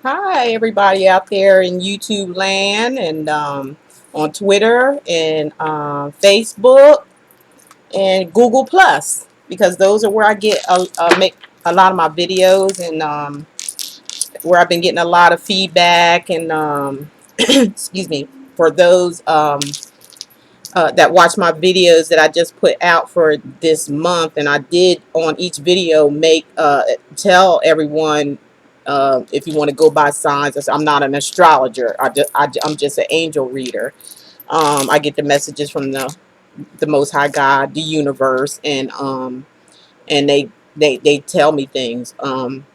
Hi, everybody out there in YouTube land and on Twitter and Facebook and Google Plus, because those are where I get make a lot of my videos and where I've been getting a lot of feedback and excuse me, for those that watch my videos that I just put out for this month. And I did on each video make tell everyone, if you want to go by signs. I'm not an astrologer. I'm just an angel reader. I get the messages from the Most High God, the universe, and they tell me things. And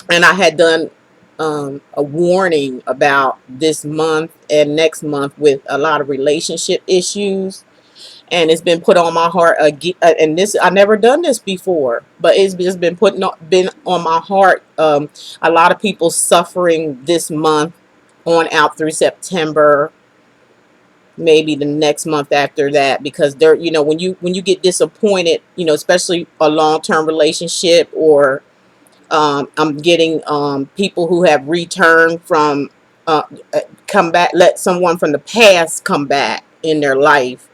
I had done a warning about this month and next month with a lot of relationship issues, and it's been put on my heart again. And this, I never done this before, but it's just been on my heart. A lot of people suffering this month on out through September, maybe the next month after that, because they're, when you get disappointed, especially a long-term relationship, or I'm getting people who have returned from uh, come back, let someone from the past come back in their life,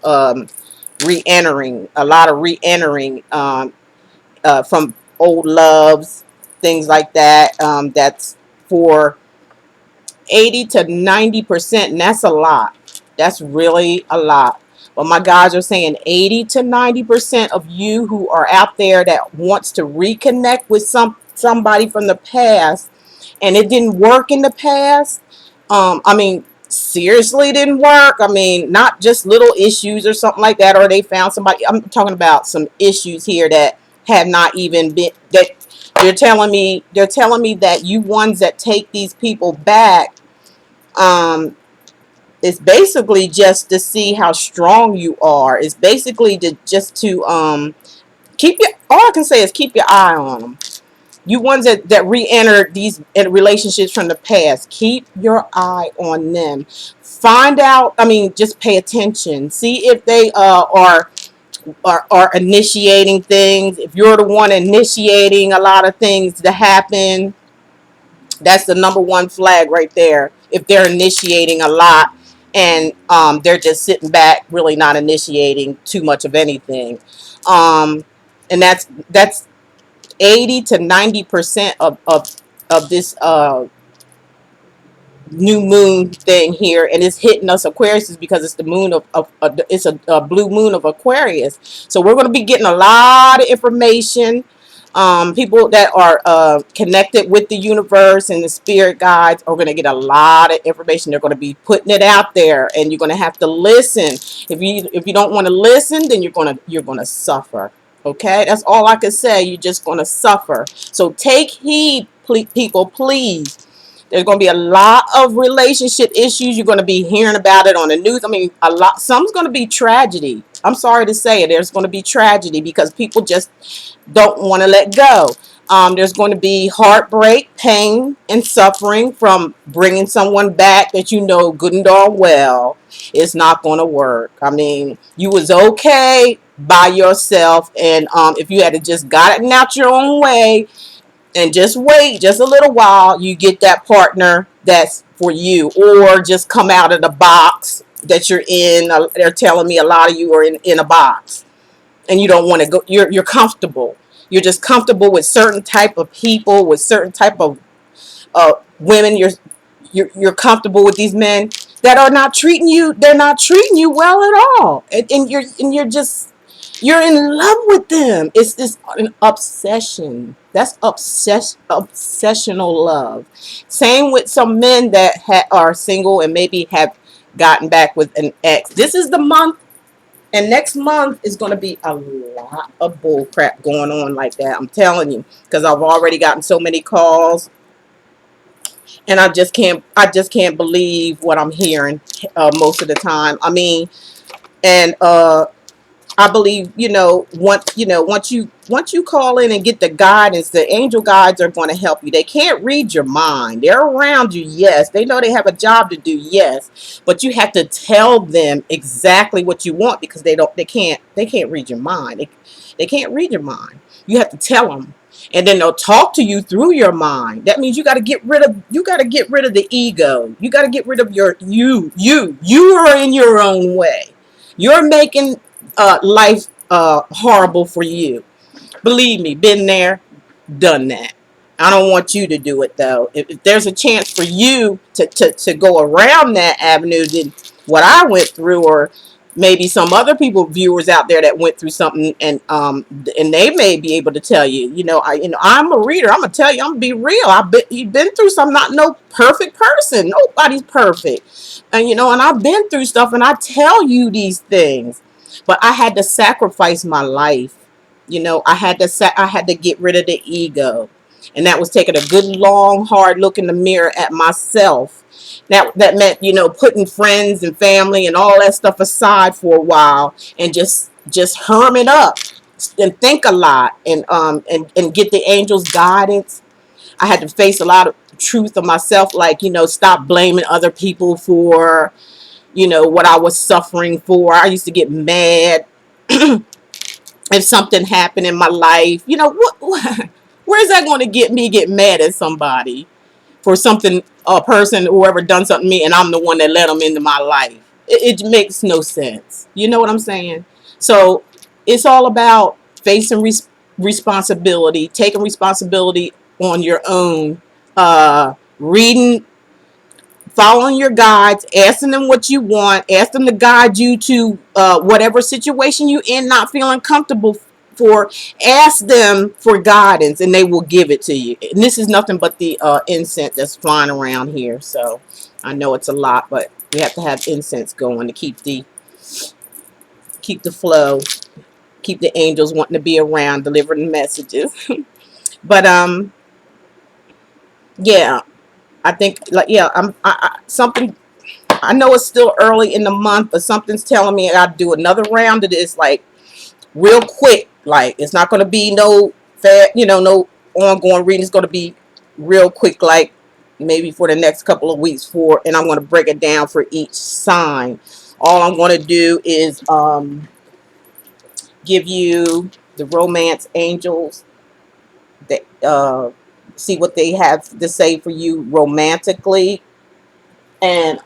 re-entering, a lot of re-entering, from old loves, things like that. That's for 80 to 90%, and that's a lot. That's really a lot. But my guys are saying 80 to 90% of you who are out there that wants to reconnect with somebody from the past, and it didn't work in the past. I mean, seriously didn't work. I mean, not just little issues or something like that, or they found somebody. I'm talking about some issues here that have not even been, that they're telling me that you ones that take these people back, um it's basically just to see how strong you are. It's basically to just to keep your, all I can say is keep your eye on them. You ones that re-enter these relationships from the past, keep your eye on them. Find out, I mean, just pay attention. See if they are initiating things. If you're the one initiating a lot of things to happen, that's the number one flag right there. If they're initiating a lot, and they're just sitting back, really not initiating too much of anything, and that's 80 to 90% of this new moon thing here, and it's hitting us Aquarius, is because it's the moon of it's a blue moon of Aquarius. So we're going to be getting a lot of information. People that are connected with the universe and the spirit guides are going to get a lot of information. They're going to be putting it out there, and you're going to have to listen. If you don't want to listen, then you're going to suffer. Okay, that's all I can say. You're just going to suffer. So take heed, people, please. There's going to be a lot of relationship issues. You're going to be hearing about it on the news. I mean, a lot. Some's going to be tragedy. I'm sorry to say it. There's going to be tragedy because people just don't want to let go. There's going to be heartbreak, pain, and suffering from bringing someone back that you know good and darn well it's not going to work. I mean, you was okay by yourself, and if you had to just got it out your own way, and just wait just a little while, you get that partner that's for you. Or just come out of the box that you're in. They're telling me a lot of you are in a box, and you don't want to go. You're comfortable. You're just comfortable with certain type of people, with certain type of women. You're comfortable with these men that are not treating you. They're not treating you well at all, and you're just, you're in love with them. It's this an obsession. That's obsessional love. Same with some men that are single and maybe have gotten back with an ex. This is the month, and next month is going to be a lot of bull crap going on like that. I'm telling you, because I've already gotten so many calls, and I just can't believe what I'm hearing most of the time. I mean, and I believe, once you call in and get the guidance, the angel guides are going to help you. They can't read your mind. They're around you, yes. They know they have a job to do, yes. But you have to tell them exactly what you want, because they can't read your mind. They can't read your mind. You have to tell them. And then they'll talk to you through your mind. That means you got to get rid of the ego. You got to get rid of you are in your own way. You're making life horrible for you. Believe me, been there, done that. I don't want you to do it though. If there's a chance for you to go around that avenue, then what I went through, or maybe some other people, viewers out there that went through something, and they may be able to tell you. I'm a reader. I'm gonna tell you. I'm gonna be real. You've been through some. Not no perfect person. Nobody's perfect, and I've been through stuff, and I tell you these things, but I had to sacrifice my life. I had to get rid of the ego, and that was taking a good long hard look in the mirror at myself. That meant putting friends and family and all that stuff aside for a while, and just hermit up and think a lot, and get the angels guidance. I had to face a lot of truth of myself, like stop blaming other people for what I was suffering for. I used to get mad if something happened in my life. Where's that going to get me? Get mad at somebody for something, a person, whoever done something to me, and I'm the one that let them into my life. It makes no sense. You know what I'm saying? So it's all about facing responsibility, taking responsibility on your own, reading, following your guides, asking them what you want, ask them to guide you to whatever situation you in, not feeling comfortable for. Ask them for guidance, and they will give it to you. And this is nothing but the incense that's flying around here. So I know it's a lot, but we have to have incense going to keep the flow, keep the angels wanting to be around, delivering messages. But yeah, I think, like, yeah, something. I know it's still early in the month, but something's telling me I got to do another round of this, like, real quick. Like, it's not going to be no no ongoing reading. It's going to be real quick, like maybe for the next couple of weeks, and I'm going to break it down for each sign. All I'm going to do is give you the romance angels, that see what they have to say for you romantically, and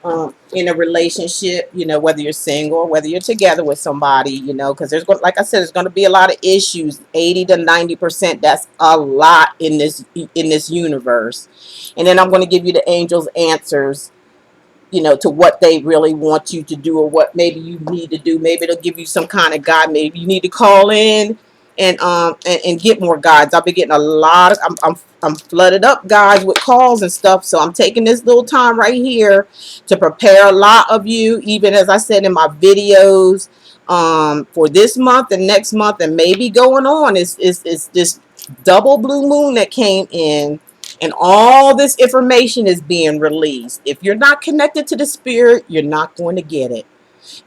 in a relationship, whether you're single or whether you're together with somebody, because like I said, there's going to be a lot of issues. 80 to 90%, that's a lot in this universe. And then I'm going to give you the angels answers, to what they really want you to do, or what maybe you need to do. Maybe it'll give you some kind of guide. Maybe you need to call in and get more guides. I've been getting a lot of, I'm flooded up, guys, with calls and stuff. So I'm taking this little time right here to prepare a lot of you, even as I said in my videos, for this month and next month, and maybe going on. It's this double blue moon that came in, and all this information is being released. If you're not connected to the spirit, you're not going to get it.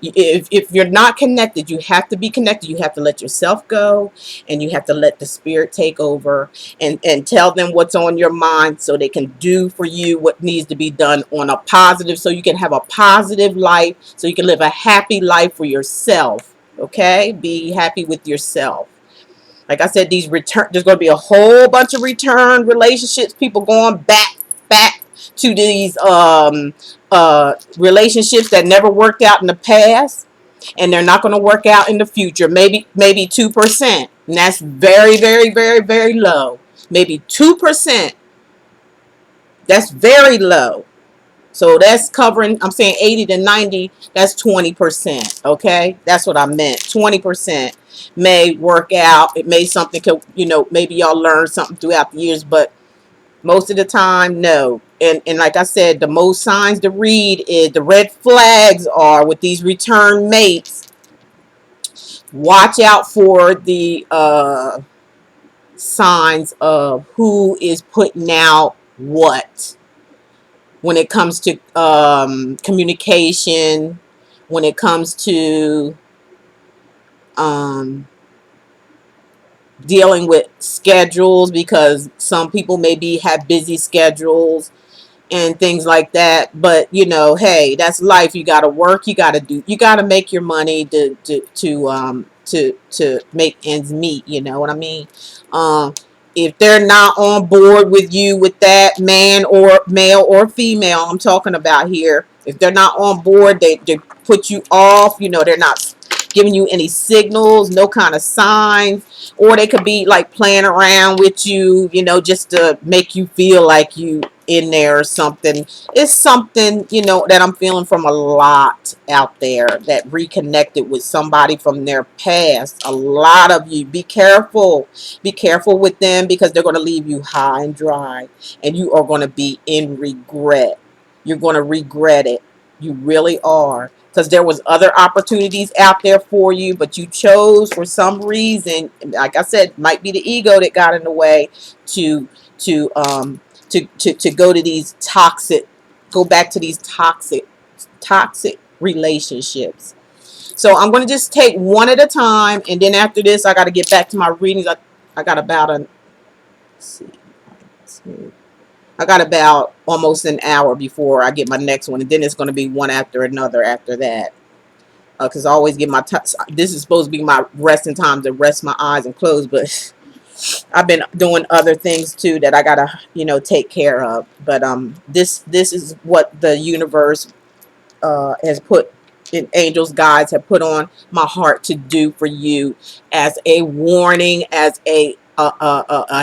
If you're not connected, you have to be connected. You have to let yourself go, and you have to let the spirit take over, and tell them what's on your mind, so they can do for you what needs to be done on a positive, so you can have a positive life, so you can live a happy life for yourself. Okay? Be happy with yourself. Like I said, there's going to be a whole bunch of return relationships, people going back to these relationships that never worked out in the past, and they're not going to work out in the future. Maybe 2%, and that's very, very, very, very low. Maybe 2%. That's very low. So that's covering, I'm saying 80 to 90, that's 20%. Okay? That's what I meant. 20% may work out. It may something could, maybe y'all learn something throughout the years, but most of the time, no. And like I said, the most signs to read is the red flags are with these return mates. Watch out for the signs of who is putting out what. When it comes to communication, when it comes to dealing with schedules, because some people maybe have busy schedules and things like that. But hey, that's life. You got to work. You got to make your money to make ends meet. You know what I mean? if they're not on board with you with that, man or male or female, I'm talking about here, if they're not on board, they put you off, you know, they're not giving you any signals, no kind of signs, or they could be like playing around with you, you know, just to make you feel like you in there or something. It's something, you know, that I'm feeling from a lot out there that reconnected with somebody from their past. A lot of you, be careful. Be careful with them, because they're going to leave you high and dry, and you are going to be in regret. You're going to regret it. You really are, because there was other opportunities out there for you, but you chose for some reason, like I said, might be the ego that got in the way, to to um to go to these toxic, go back to these toxic relationships. So I'm going to just take one at a time, and then after this, I got to get back to my readings. I got about a, let's see, I got about almost an hour before I get my next one, and then it's going to be one after another after that. Because I always get my this is supposed to be my resting time to rest my eyes and close, but I've been doing other things too that I gotta, you know, take care of. But this is what the universe has put in, angels guides have put on my heart to do for you, as a warning, as a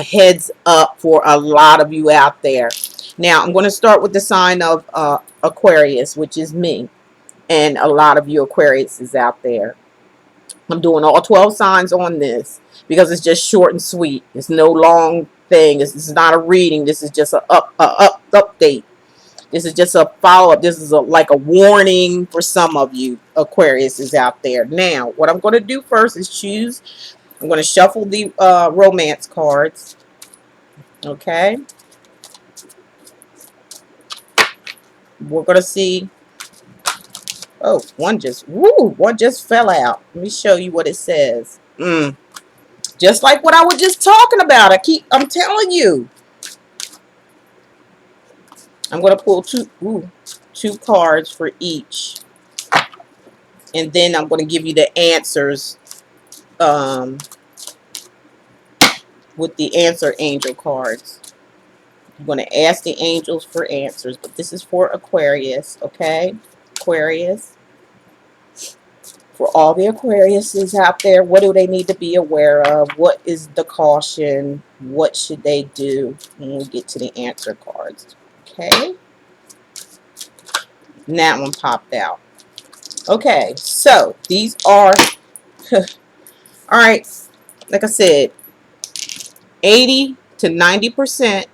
heads up for a lot of you out there. Now I'm going to start with the sign of Aquarius, which is me, and a lot of you Aquarius is out there. I'm doing all 12 signs on this because it's just short and sweet. It's no long thing. This is not a reading. This is just a update. This is just a follow-up. This is like a warning for some of you Aquarius is out there. Now, what I'm going to do first is choose. I'm going to shuffle the romance cards. Okay. We're going to see. Oh, one just fell out. Let me show you what it says. Just like what I was just talking about. I'm telling you. I'm going to pull two cards for each. And then I'm going to give you the answers with the answer angel cards. I'm going to ask the angels for answers, but this is for Aquarius, okay? Aquarius. For all the Aquariuses out there, what do they need to be aware of? What is the caution? What should they do when we get to the answer cards? Okay. And that one popped out. Okay, so these are, all right, like I said, 80 to 90%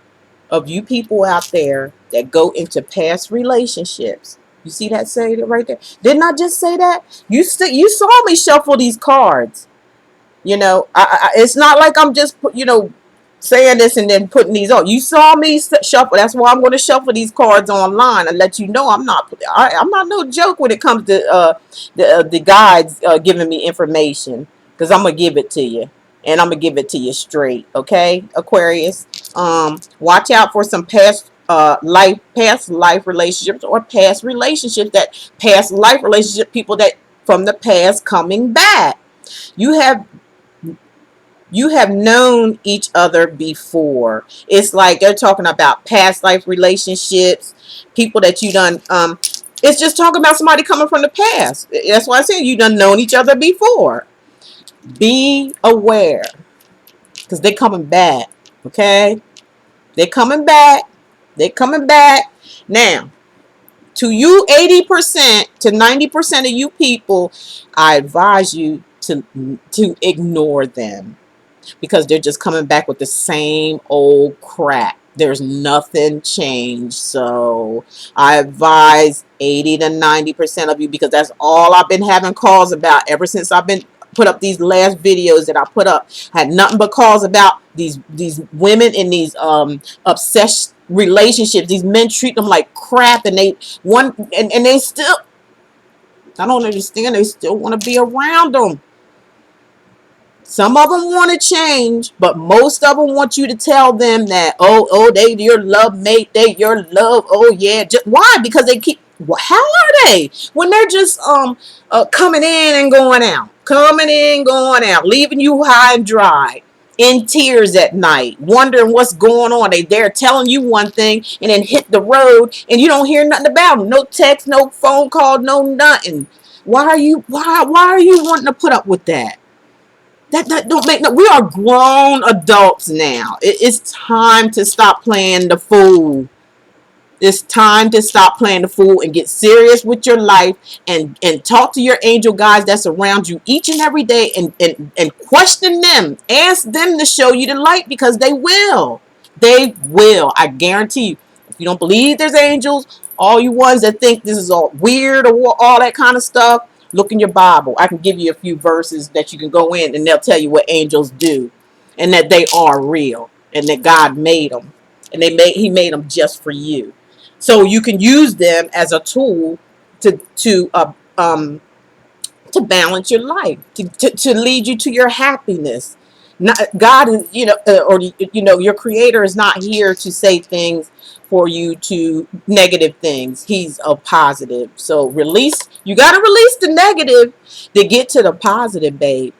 of you people out there that go into past relationships. You see that say it right there? Didn't I just say that? You saw me shuffle these cards. You know, it's not like I'm just, you know, saying this and then putting these on. You saw me shuffle. That's why I'm going to shuffle these cards online and let you know I'm not no joke when it comes to the guides giving me information, because I'm gonna give it to you, and I'm gonna give it to you straight. Okay, Aquarius. Watch out for some past life relationships, or past relationships, that past life relationship people that from the past coming back. You have known each other before. It's like they're talking about past life relationships, people that you done it's just talking about somebody coming from the past. That's why I said you done known each other before. Be aware, because they're coming back. Okay, they're coming back. They're coming back. Now, to you 80% to 90% of you people, I advise you to ignore them, because they're just coming back with the same old crap. There's nothing changed. So I advise 80 to 90% of you, because that's all I've been having calls about ever since I've been put up these last videos that I put up. I had nothing but calls about these women in these obsessed relationships. These men treat them like crap, and they still, I don't understand, they still want to be around them. Some of them want to change, but most of them want you to tell them that, they your love mate, they your love. Oh yeah, just why? Because they keep. Well, how are they when they're just coming in and going out, coming in, going out, leaving you high and dry? in tears at night, wondering what's going on. They're telling you one thing and then hit the road and you don't hear nothing about them. No text, no phone call, no nothing. Why are you wanting to put up with that? That don't make no. We are grown adults now. It's time to stop playing the fool. It's time to stop playing the fool and get serious with your life, and talk to your angel guys that's around you each and every day, and question them. Ask them to show you the light, because they will. They will. I guarantee you. If you don't believe there's angels, all you ones that think this is all weird or all that kind of stuff, look in your Bible. I can give you a few verses that you can go in and they'll tell you what angels do, and that they are real, and that God made them, and he made them just for you. So you can use them as a tool to balance your life, to lead you to your happiness. Not, God is, or your creator is not here to say things for you to negative things. He's a positive. So you got to release the negative to get to the positive, babe.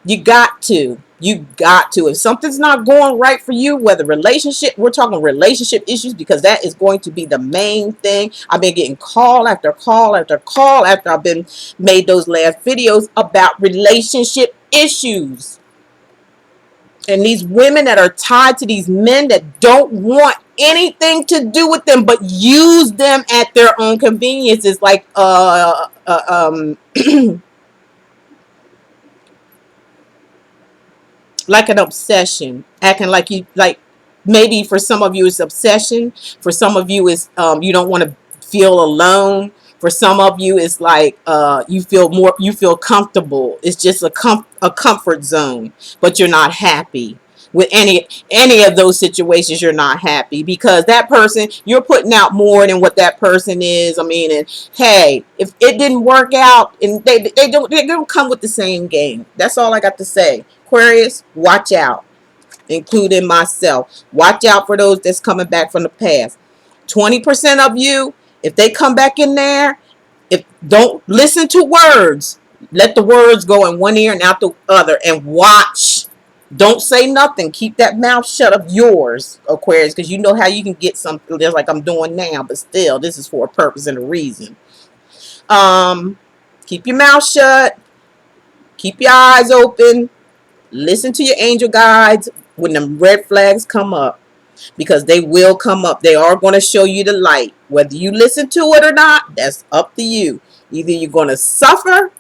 You got to. You got to. If something's not going right for you, whether we're talking relationship issues, because that is going to be the main thing. I've been getting call after call after call after I've been made those last videos about relationship issues. And these women that are tied to these men that don't want anything to do with them but use them at their own convenience is like like an obsession, acting like you like. Maybe for some of you it's obsession, for some of you is you don't want to feel alone, for some of you it's like you feel comfortable. It's just a comfort zone, but you're not happy with any of those situations. You're not happy because that person, you're putting out more than what that person is. I mean, and hey, if it didn't work out, and they don't come with the same game. That's all I got to say. Aquarius, watch out, including myself. Watch out for those that's coming back from the past. 20% of you, if they come back in there, if don't listen to words, let the words go in one ear and out the other, and watch. Don't say nothing. Keep that mouth shut of yours, Aquarius, because you know how you can get something just like I'm doing now, but still, this is for a purpose and a reason. Keep your mouth shut. Keep your eyes open. Listen to your angel guides when the red flags come up, because they will come up. They are going to show you the light. Whether you listen to it or not, that's up to you. Either you're going to suffer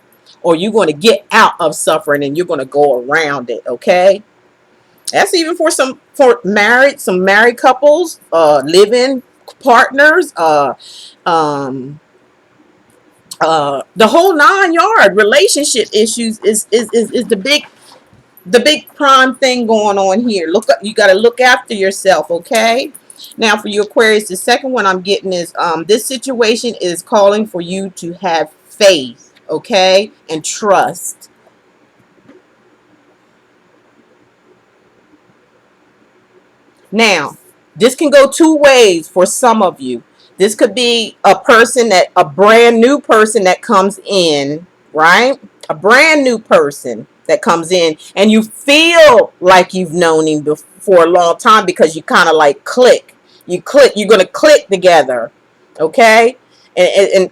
or you're going to get out of suffering and you're going to go around it, okay? That's even for some married couples, live-in partners, the whole 9 yard. Relationship issues is the big prime thing going on here. You got to look after yourself, okay? Now for you Aquarius, the second one I'm getting is this situation is calling for you to have faith, okay, and trust. Now, this can go two ways for some of you. This could be a brand new person that comes in, right? A brand new person that comes in, and you feel like you've known him for a long time because you kind of like click. You're going to click together, okay? And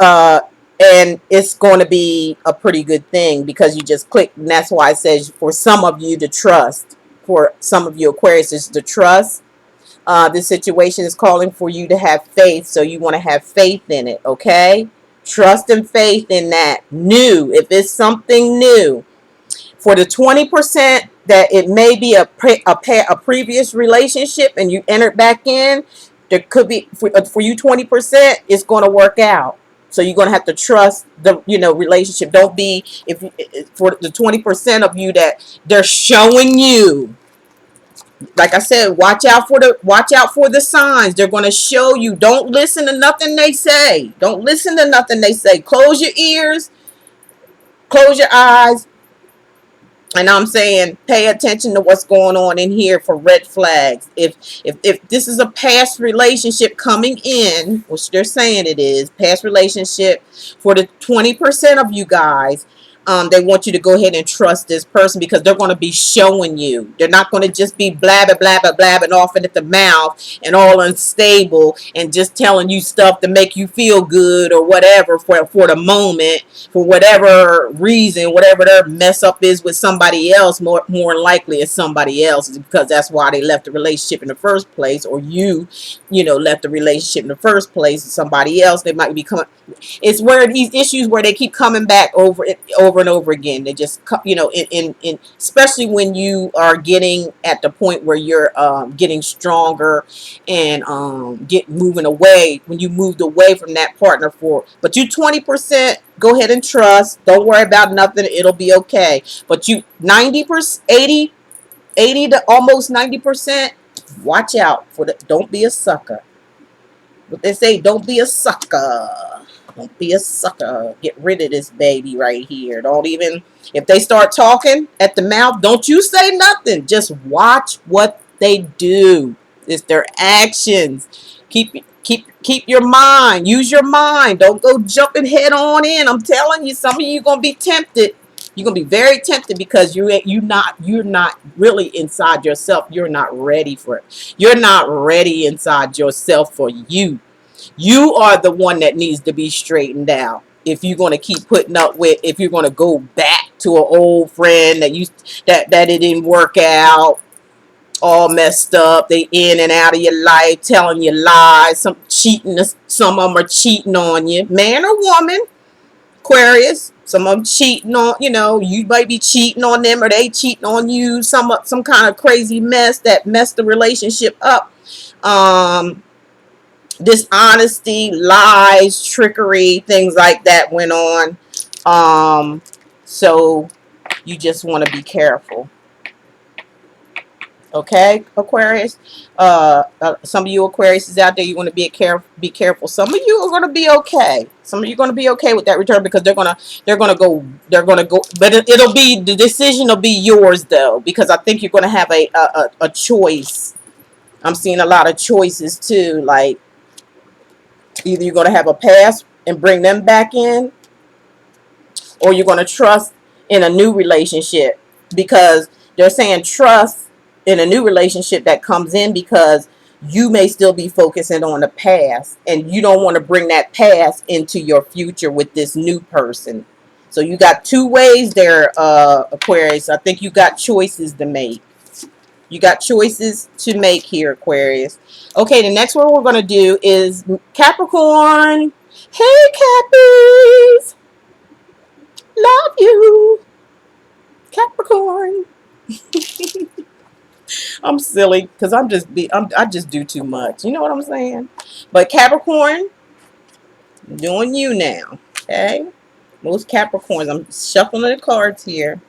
uh, and it's going to be a pretty good thing because you just click, and that's why it says for some of you to trust. For some of you Aquarius is to trust. This situation is calling for you to have faith, so you want to have faith in it, okay? Trust and faith in that new. If it's something new, for the 20% that it may be a previous relationship and you entered back in, there could be for you 20%. It's going to work out. So you're going to have to trust the relationship. Don't be if for the 20% of you that they're showing you. Like I said, watch out for the signs. They're going to show you. Don't listen to nothing they say. Don't listen to nothing they say. Close your ears, close your eyes, and I'm saying pay attention to what's going on in here for red flags. If this is a past relationship coming in, which they're saying it is, past relationship, for the 20% of you guys, They want you to go ahead and trust this person because they're going to be showing you. They're not going to just be blabbing off at the mouth and all unstable and just telling you stuff to make you feel good or whatever for the moment, for whatever reason, whatever their mess up is with somebody else. More likely it's somebody else, because that's why they left the relationship in the first place, or left the relationship in the first place. Somebody else, they might be coming. It's where these issues where they keep coming back over and over again. They just in especially when you are getting at the point where you're getting stronger and get moving away. When you moved away from that partner but you 20%, go ahead and trust. Don't worry about nothing. It'll be okay. But you 90%, 80 to almost 90%. Watch out for the. Don't be a sucker. What they say, don't be a sucker. Don't be a sucker. Get rid of this baby right here. Don't even, if they start talking at the mouth, don't you say nothing. Just watch what they do. It's their actions. Keep your mind. Use your mind. Don't go jumping head on in. I'm telling you, some of you gonna be tempted. You're gonna be very tempted because you're not really inside yourself. You're not ready for it. You're not ready inside yourself for you. You are the one that needs to be straightened out. If you're going to keep putting up with, if you're going to go back to an old friend that it didn't work out, all messed up, they in and out of your life, telling you lies, some of them are cheating on you, man or woman, Aquarius. Some of them cheating on, you might be cheating on them or they cheating on you. Some kind of crazy mess that messed the relationship up. Dishonesty, lies, trickery, things like that went on. So you just want to be careful. Okay, Aquarius. Some of you Aquarius is out there. You want to be careful. Some of you are going to be okay. Some of you are going to be okay with that return because they're gonna go. But it'll be, the decision will be yours though, because I think you're going to have a choice. I'm seeing a lot of choices too, like either you're going to have a past and bring them back in, or you're going to trust in a new relationship, because they're saying trust in a new relationship that comes in because you may still be focusing on the past and you don't want to bring that past into your future with this new person. So you got two ways there, Aquarius. I think you got choices to make. You got choices to make here, Aquarius. Okay, the next one we're going to do is Capricorn. Hey, Cappies. Love you. Capricorn. I'm silly because I just do too much. You know what I'm saying? But Capricorn, doing you now. Okay? Most Capricorns. I'm shuffling the cards here.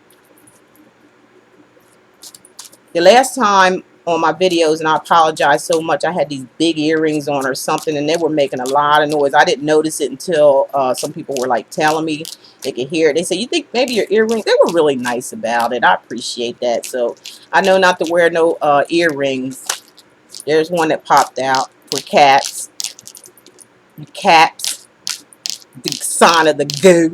The last time on my videos, and I apologize so much, I had these big earrings on or something, and they were making a lot of noise. I didn't notice it until some people were like telling me they could hear it. They said, you think maybe your earrings? They were really nice about it. I appreciate that. So I know not to wear no earrings. There's one that popped out for cats. Cats, the sign of the goo.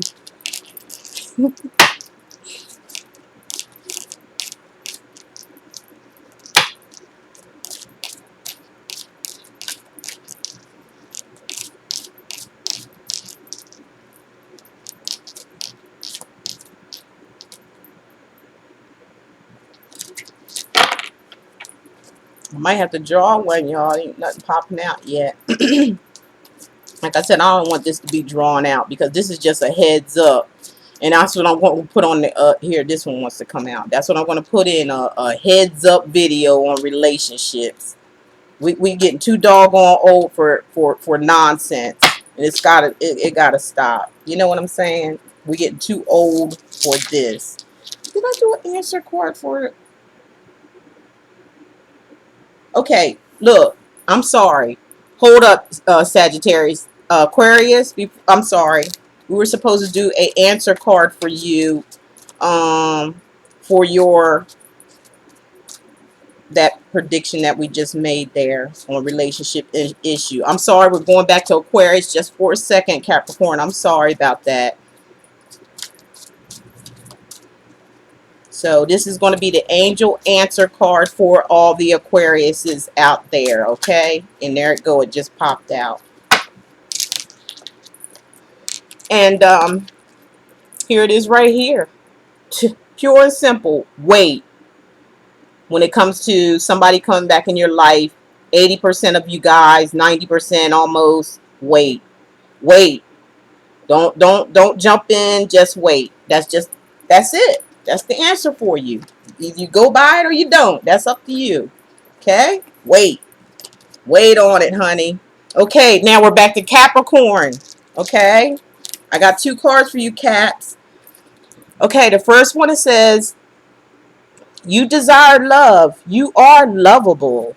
I might have to draw one, y'all. Ain't nothing popping out yet. Like I said, I don't want this to be drawn out because this is just a heads up. And that's what I'm going to put on the, here, this one wants to come out. That's what I'm going to put in, a heads up video on relationships. We getting too doggone old for nonsense. And it gotta stop. You know what I'm saying? We getting too old for this. Did I do an answer card for it? Okay, look, I'm sorry. Hold up, Sagittarius. Aquarius, I'm sorry. We were supposed to do a answer card for you, for your, that prediction that we just made there on relationship issue. I'm sorry, we're going back to Aquarius just for a second, Capricorn. I'm sorry about that. So this is going to be the angel answer card for all the Aquariuses out there, okay? And there it go. It just popped out. And here it is right here. Pure and simple. Wait. When it comes to somebody coming back in your life, 80% of you guys, 90% almost, wait. Wait. Don't jump in, just wait. That's it. That's the answer for you. Either you go by it or you don't. That's up to you. Okay? Wait. Wait on it, honey. Okay, now we're back to Capricorn. Okay? I got 2 cards for you, Caps. Okay, the first one, it says, you desire love. You are lovable.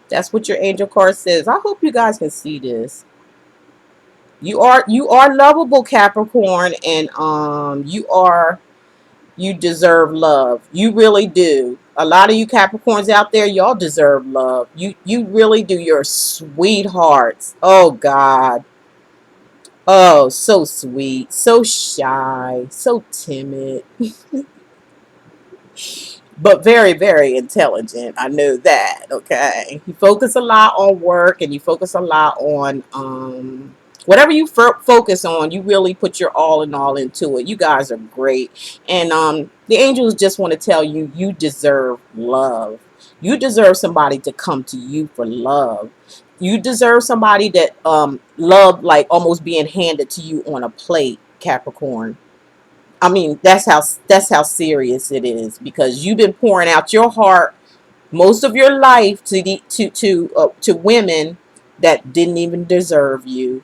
That's what your angel card says. I hope you guys can see this. You are lovable, Capricorn, and you deserve love. You really do. A lot of you Capricorns out there, y'all deserve love. You really do. You're sweethearts. Oh God. Oh, so sweet, so shy, so timid, but very, very intelligent. I know that. Okay, you focus a lot on work, and you focus a lot on whatever you focus on. You really put your all in all into it. You guys are great, and the angels just want to tell you, you deserve love. You deserve somebody to come to you for love. You deserve somebody that love, like almost being handed to you on a plate, Capricorn. I mean, that's how serious it is, because you've been pouring out your heart most of your life to women that didn't even deserve you.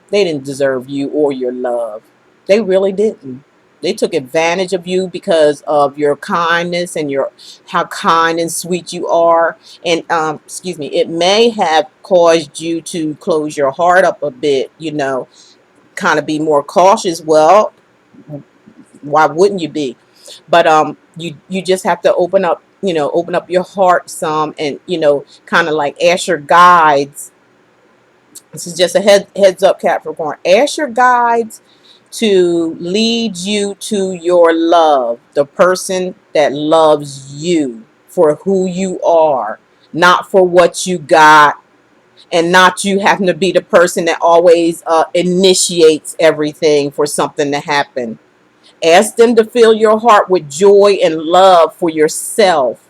They didn't deserve you or your love. They really didn't. They took advantage of you because of your kindness and your how kind and sweet you are. And excuse me, it may have caused you to close your heart up a bit. Kind of be more cautious. Well, why wouldn't you be? But you just have to open up your heart some, and kind of like ask your guides. This is just a heads up, Capricorn. Ask your guides to lead you to your love, the person that loves you for who you are, not for what you got, and not you having to be the person that always initiates everything for something to happen. Ask them to fill your heart with joy and love for yourself.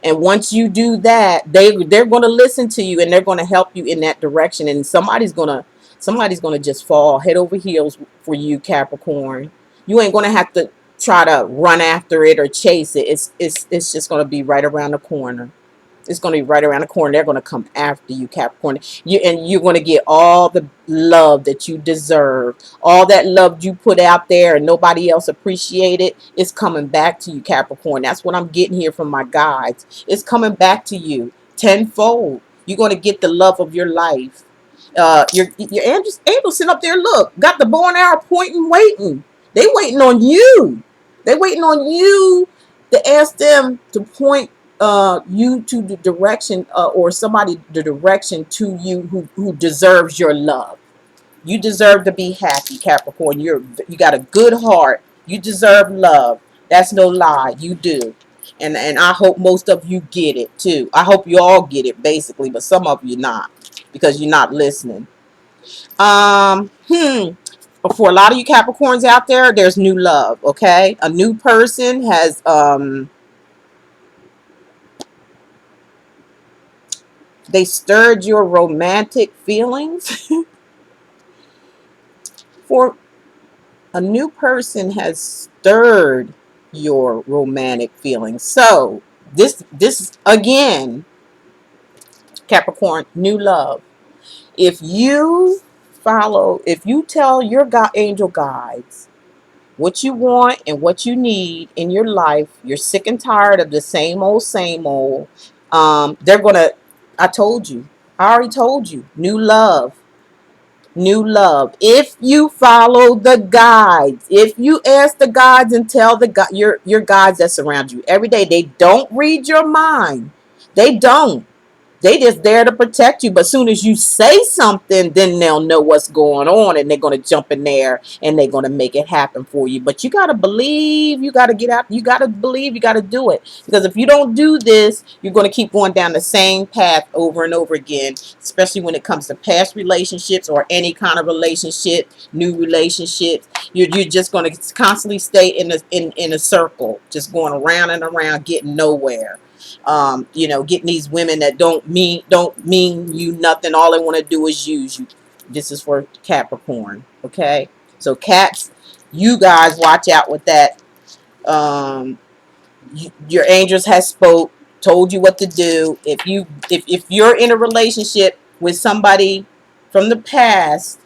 And once you do that, they're going to listen to you, and they're going to help you in that direction. And somebody's going to just fall head over heels for you, Capricorn. You ain't going to have to try to run after it or chase it. It's just going to be right around the corner. It's going to be right around the corner. They're going to come after you, Capricorn. And you're going to get all the love that you deserve. All that love you put out there and nobody else appreciate it. It's coming back to you, Capricorn. That's what I'm getting here from my guides. It's coming back to you tenfold. You're going to get the love of your life. Your angels sitting up there, look, got the bow and arrow pointing, waiting. They waiting on you. They waiting on you to ask them to point you to the direction, or somebody the direction to you who deserves your love. You deserve to be happy, Capricorn. You got a good heart. You deserve love. That's no lie. You do. And I hope most of you get it too. I hope you all get it basically, but some of you not, because you're not listening. For a lot of you Capricorns out there, there's new love, okay? A new person has they stirred your romantic feelings. For a new person has stirred your romantic feelings. So this again, Capricorn, new love. If you tell your angel guides what you want and what you need in your life, you're sick and tired of the same old. They're gonna. I told you. I already told you. New love. New love. If you follow the guides, if you ask the guides and tell your guides that surround you every day, they don't read your mind. They don't. They just there to protect you. But soon as you say something, then they'll know what's going on, and they're going to jump in there and they're going to make it happen for you. But you got to believe, you got to get out, you got to believe, you got to do it. Because if you don't do this, you're going to keep going down the same path over and over again, especially when it comes to past relationships or any kind of relationship, new relationships. You're just going to constantly stay in a circle, just going around and around, getting nowhere. Getting these women that don't mean you nothing. All they want to do is use you. This is for Capricorn, okay? So cats, you guys watch out with that. Um, your angels has spoke, told you what to do. If you're in a relationship with somebody from the past,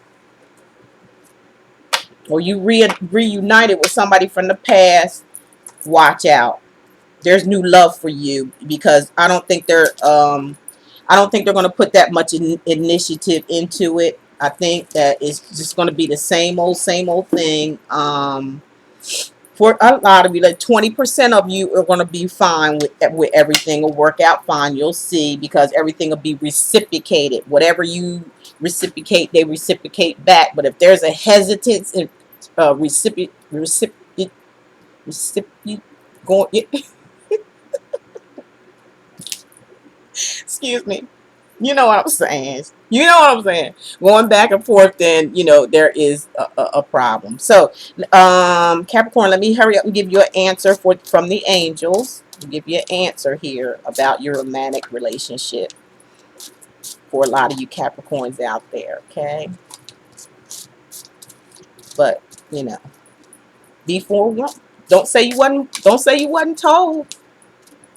or you reunited with somebody from the past, watch out. There's new love for you, because I don't think they're going to put that much initiative into it. I think that it's just going to be the same old thing. For a lot of you, like 20% of you are going to be fine with everything. Will work out fine. You'll see, because everything will be reciprocated. Whatever you reciprocate, they reciprocate back. But if there's a hesitance in recipient going, excuse me. You know what I'm saying. You know what I'm saying. Going back and forth, then there is a problem. So, Capricorn, let me hurry up and give you an answer from the angels. I'll give you an answer here about your romantic relationship for a lot of you Capricorns out there. Okay, but be forewarned. Don't say you wasn't told.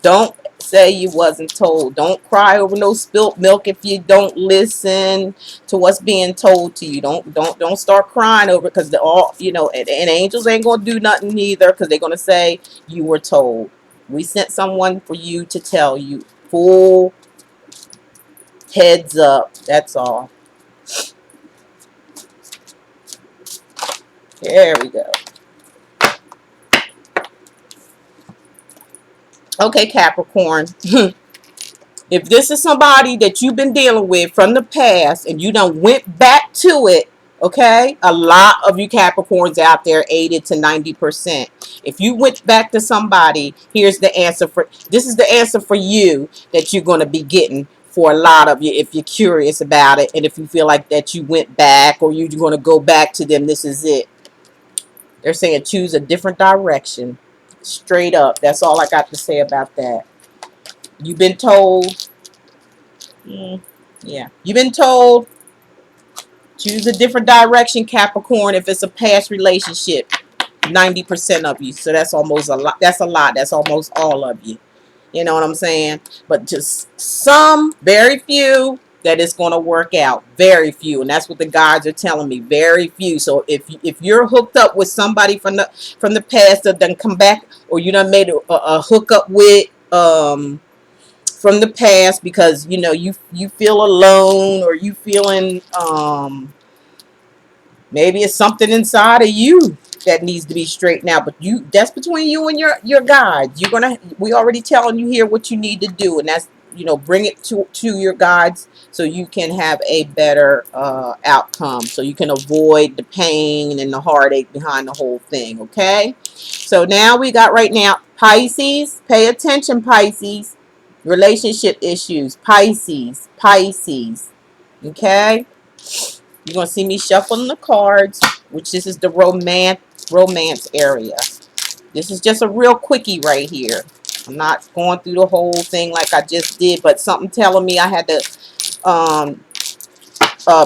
Don't say you wasn't told. Don't cry over no spilt milk if you don't listen to what's being told to you. Don't start crying over it, because they're all and angels ain't gonna do nothing either, because they're gonna say you were told. We sent someone for you to tell you. Full heads up. That's all. There we go. Okay, Capricorn. If this is somebody that you've been dealing with from the past and you done went back to it, okay? A lot of you Capricorns out there, 80 to 90%. If you went back to somebody, here's the answer this is the answer for you that you're going to be getting for a lot of you, if you're curious about it, and if you feel like that you went back or you're going to go back to them. This is it. They're saying choose a different direction. Straight up. That's all I got to say about that. You've been told. Yeah. You've been told, choose a different direction, Capricorn, if it's a past relationship. 90% of you. So that's almost a lot. That's a lot. That's almost all of you. You know what I'm saying? But just some, very few, that it's going to work out. Very few. And that's what the guides are telling me. Very few. So if you're hooked up with somebody from the past that done come back, or you done made a hookup with from the past, because you feel alone, or you feeling maybe it's something inside of you that needs to be straightened out, but that's between you and your guides. We already telling you here what you need to do, and that's bring it to your guides, so you can have a better outcome, so you can avoid the pain and the heartache behind the whole thing. Okay, so now we got right now Pisces. Pay attention, Pisces. Relationship issues, Pisces. Okay, you're gonna see me shuffling the cards, which this is the romance area. This is just a real quickie right here. I'm not going through the whole thing like I just did, but something telling me I had to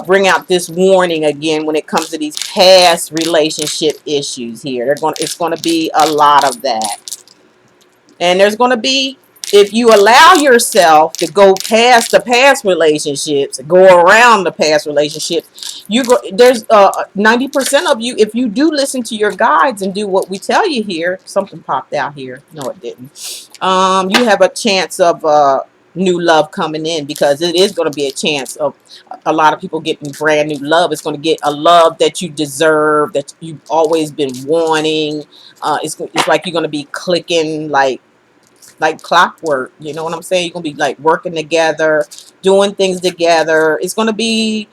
bring out this warning again when it comes to these past relationship issues here. It's gonna be a lot of that. And there's going to be, if you allow yourself to go past the past relationships, go around the past relationships, there's 90% of you, if you do listen to your guides and do what we tell you here. Something popped out here. No, it didn't. You have a chance of new love coming in, because it is going to be a chance of a lot of people getting brand new love. It's going to get a love that you deserve, that you've always been wanting. It's like you're going to be clicking, like like clockwork. You know what I'm saying? You're gonna be like working together, doing things together. It's gonna be,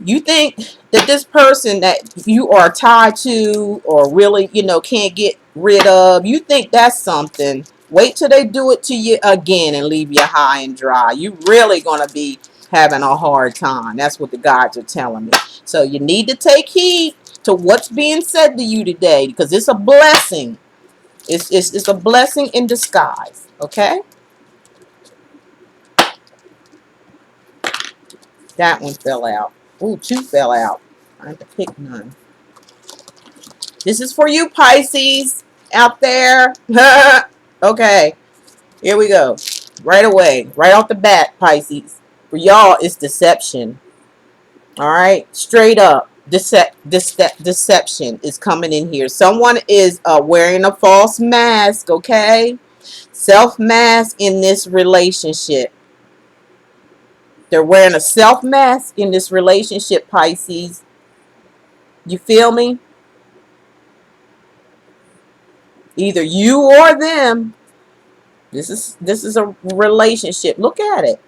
you think that this person that you are tied to or really, can't get rid of, you think that's something. Wait till they do it to you again and leave you high and dry. You really gonna be having a hard time. That's what the guides are telling me. So you need to take heed to what's being said to you today, because it's a blessing. It's a blessing in disguise. Okay, that one fell out. Ooh, two fell out. I have to pick none. This is for you, Pisces, out there. Okay, here we go. Right away, right off the bat, Pisces. For y'all, it's deception. All right, straight up, deception is coming in here. Someone is wearing a false mask. Okay, self mask in this relationship. They're wearing a self mask in this relationship, Pisces. You feel me? Either you or them. This is a relationship. Look at it.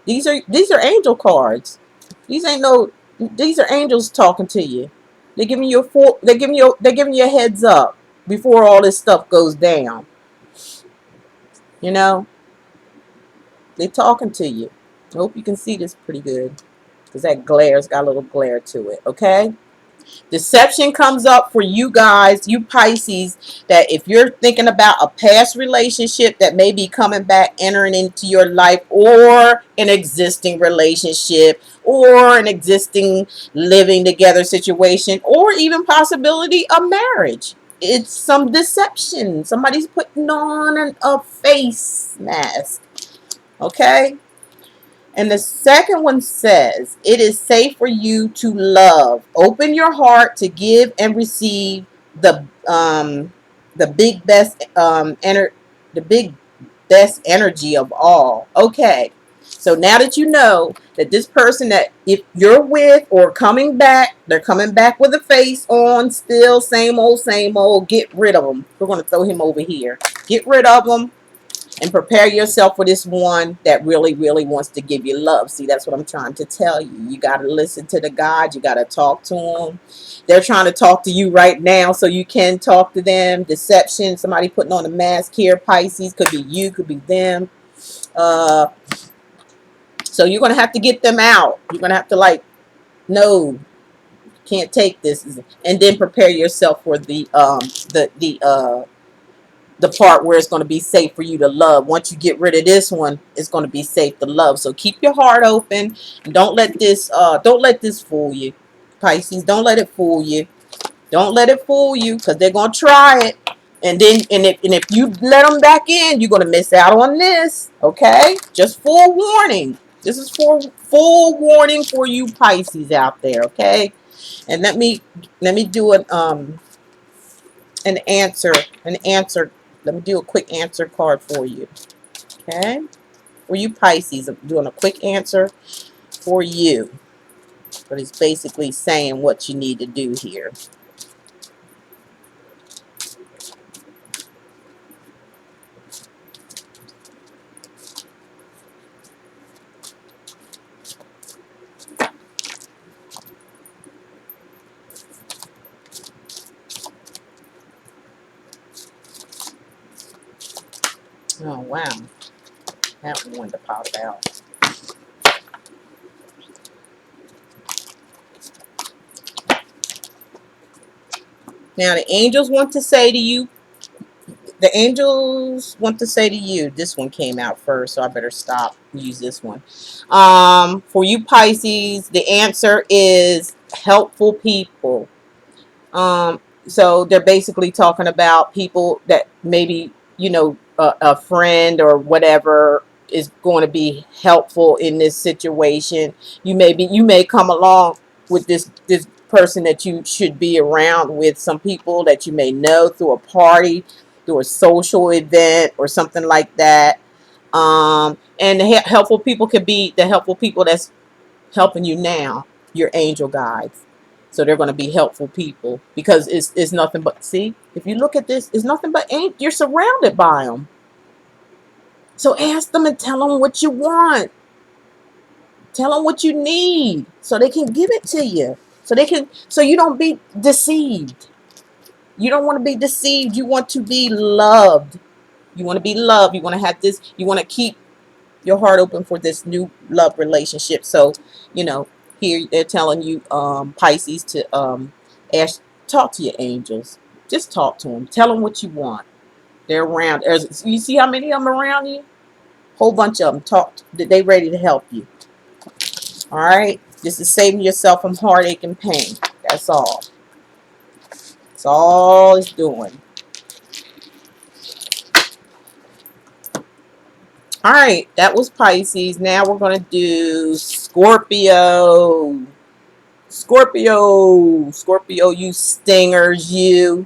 These are angel cards. These ain't no. These are angels talking to you. They're giving you a full. They're giving you a heads up before all this stuff goes down. You know, they're talking to you. I hope you can see this pretty good, because that glare's got a little glare to it. Okay. Deception comes up for you guys, you Pisces, that if you're thinking about a past relationship that may be coming back, entering into your life, or an existing relationship, or an existing living together situation, or even possibility of marriage. It's some deception. Somebody's putting on a face mask. Okay? And the second one says, it is safe for you to love. Open your heart to give and receive the big best the big best energy of all. Okay. So now that you know that this person that if you're with or coming back, they're coming back with a face on, still same old, get rid of them. We're going to throw him over here. Get rid of them and prepare yourself for this one that really, really wants to give you love. See, that's what I'm trying to tell you. You got to listen to the God. You got to talk to them. They're trying to talk to you right now, so you can talk to them. Deception, somebody putting on a mask here. Pisces, could be you, could be them. Uh, so you're going to have to get them out. You're going to have to no, can't take this. And then prepare yourself for the part where it's going to be safe for you to love. Once you get rid of this one, it's going to be safe to love. So keep your heart open. Don't let this fool you, Pisces. Don't let it fool you. Don't let it fool you, because they're going to try it. And then if you let them back in, you're going to miss out on this. Okay, just full warning. This is for full warning for you Pisces out there. Okay, and let me do an answer. Let me do a quick answer card for you. Okay? For you Pisces, I'm doing a quick answer for you. But it's basically saying what you need to do here. Oh, wow. That one wanted to pop out. Now, the angels want to say to you, this one came out first, so I better stop, use this one. For you Pisces, the answer is helpful people. So they're basically talking about people that maybe, a friend or whatever is going to be helpful in this situation. You may come along with this person that you should be around with, some people that you may know through a party, through a social event or something like that. And the helpful people could be the helpful people that's helping you now, your angel guides. So they're going to be helpful people, because it's nothing but, see, if you look at this, it's nothing but you're surrounded by them. So ask them and tell them what you want. Tell them what you need so they can give it to you. So you don't be deceived. You don't want to be deceived. You want to be loved. You want to be loved. You want to have this. You want to keep your heart open for this new love relationship. So, you know, here they're telling you, Pisces, to ask, talk to your angels. Just talk to them. Tell them what you want. They're around. You see how many of them around you? Whole bunch of them. Talk. They ready to help you. All right. This is saving yourself from heartache and pain. That's all. That's all it's doing. All right. That was Pisces. Now we're going to do Scorpio. Scorpio, you stingers, you.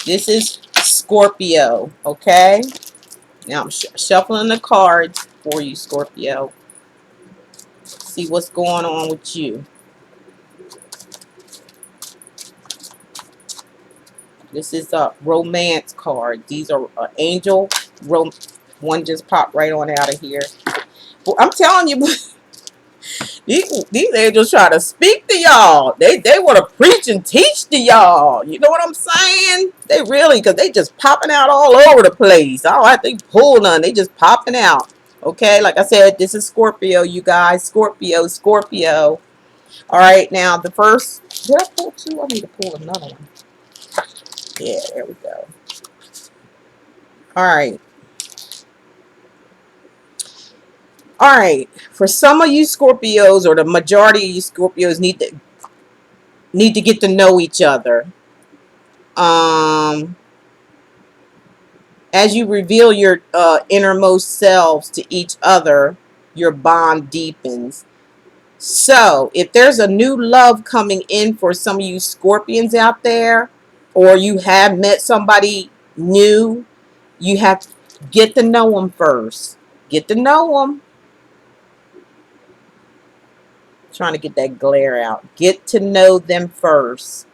This is Scorpio, okay? Now I'm shuffling the cards for you, Scorpio. See what's going on with you. This is a romance card. These are angel. One just popped right on out of here. Well, I'm telling you, these angels try to speak to y'all. They want to preach and teach to y'all. You know what I'm saying? They really, because they just popping out all over the place. I don't have to pull none. They just popping out. Okay, like I said, this is Scorpio, you guys. Scorpio. All right, now the first. Did I pull two? I need to pull another one. Yeah, there we go. All right. All right. For some of you Scorpios, or the majority of you Scorpios, need to get to know each other. As you reveal your innermost selves to each other, your bond deepens. So, if there's a new love coming in for some of you Scorpions out there, or you have met somebody new, you have to get to know them first. Get to know them. Trying to get that glare out. Get to know them first,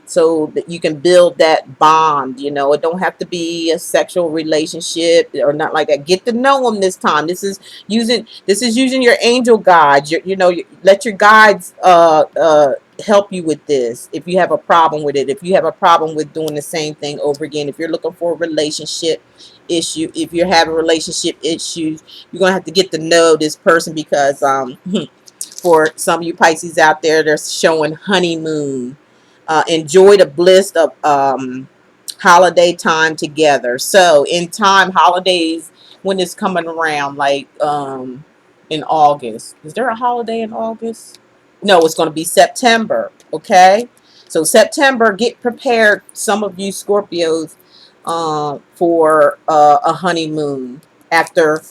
so that you can build that bond. You know, it don't have to be a sexual relationship or not like that. Get to know them this time. This is using your angel guides. Let your guides help you with this. If you have a problem with it, if you have a problem with doing the same thing over again, if you're looking for a relationship issue, if you're having relationship issues, you're gonna have to get to know this person, because for some of you Pisces out there, they're showing honeymoon. Enjoy the bliss of holiday time together. So in time, holidays, when it's coming around, like in August. Is there a holiday in August? No, it's going to be September. Okay, so September, get prepared. Some of you Scorpios, for a honeymoon. After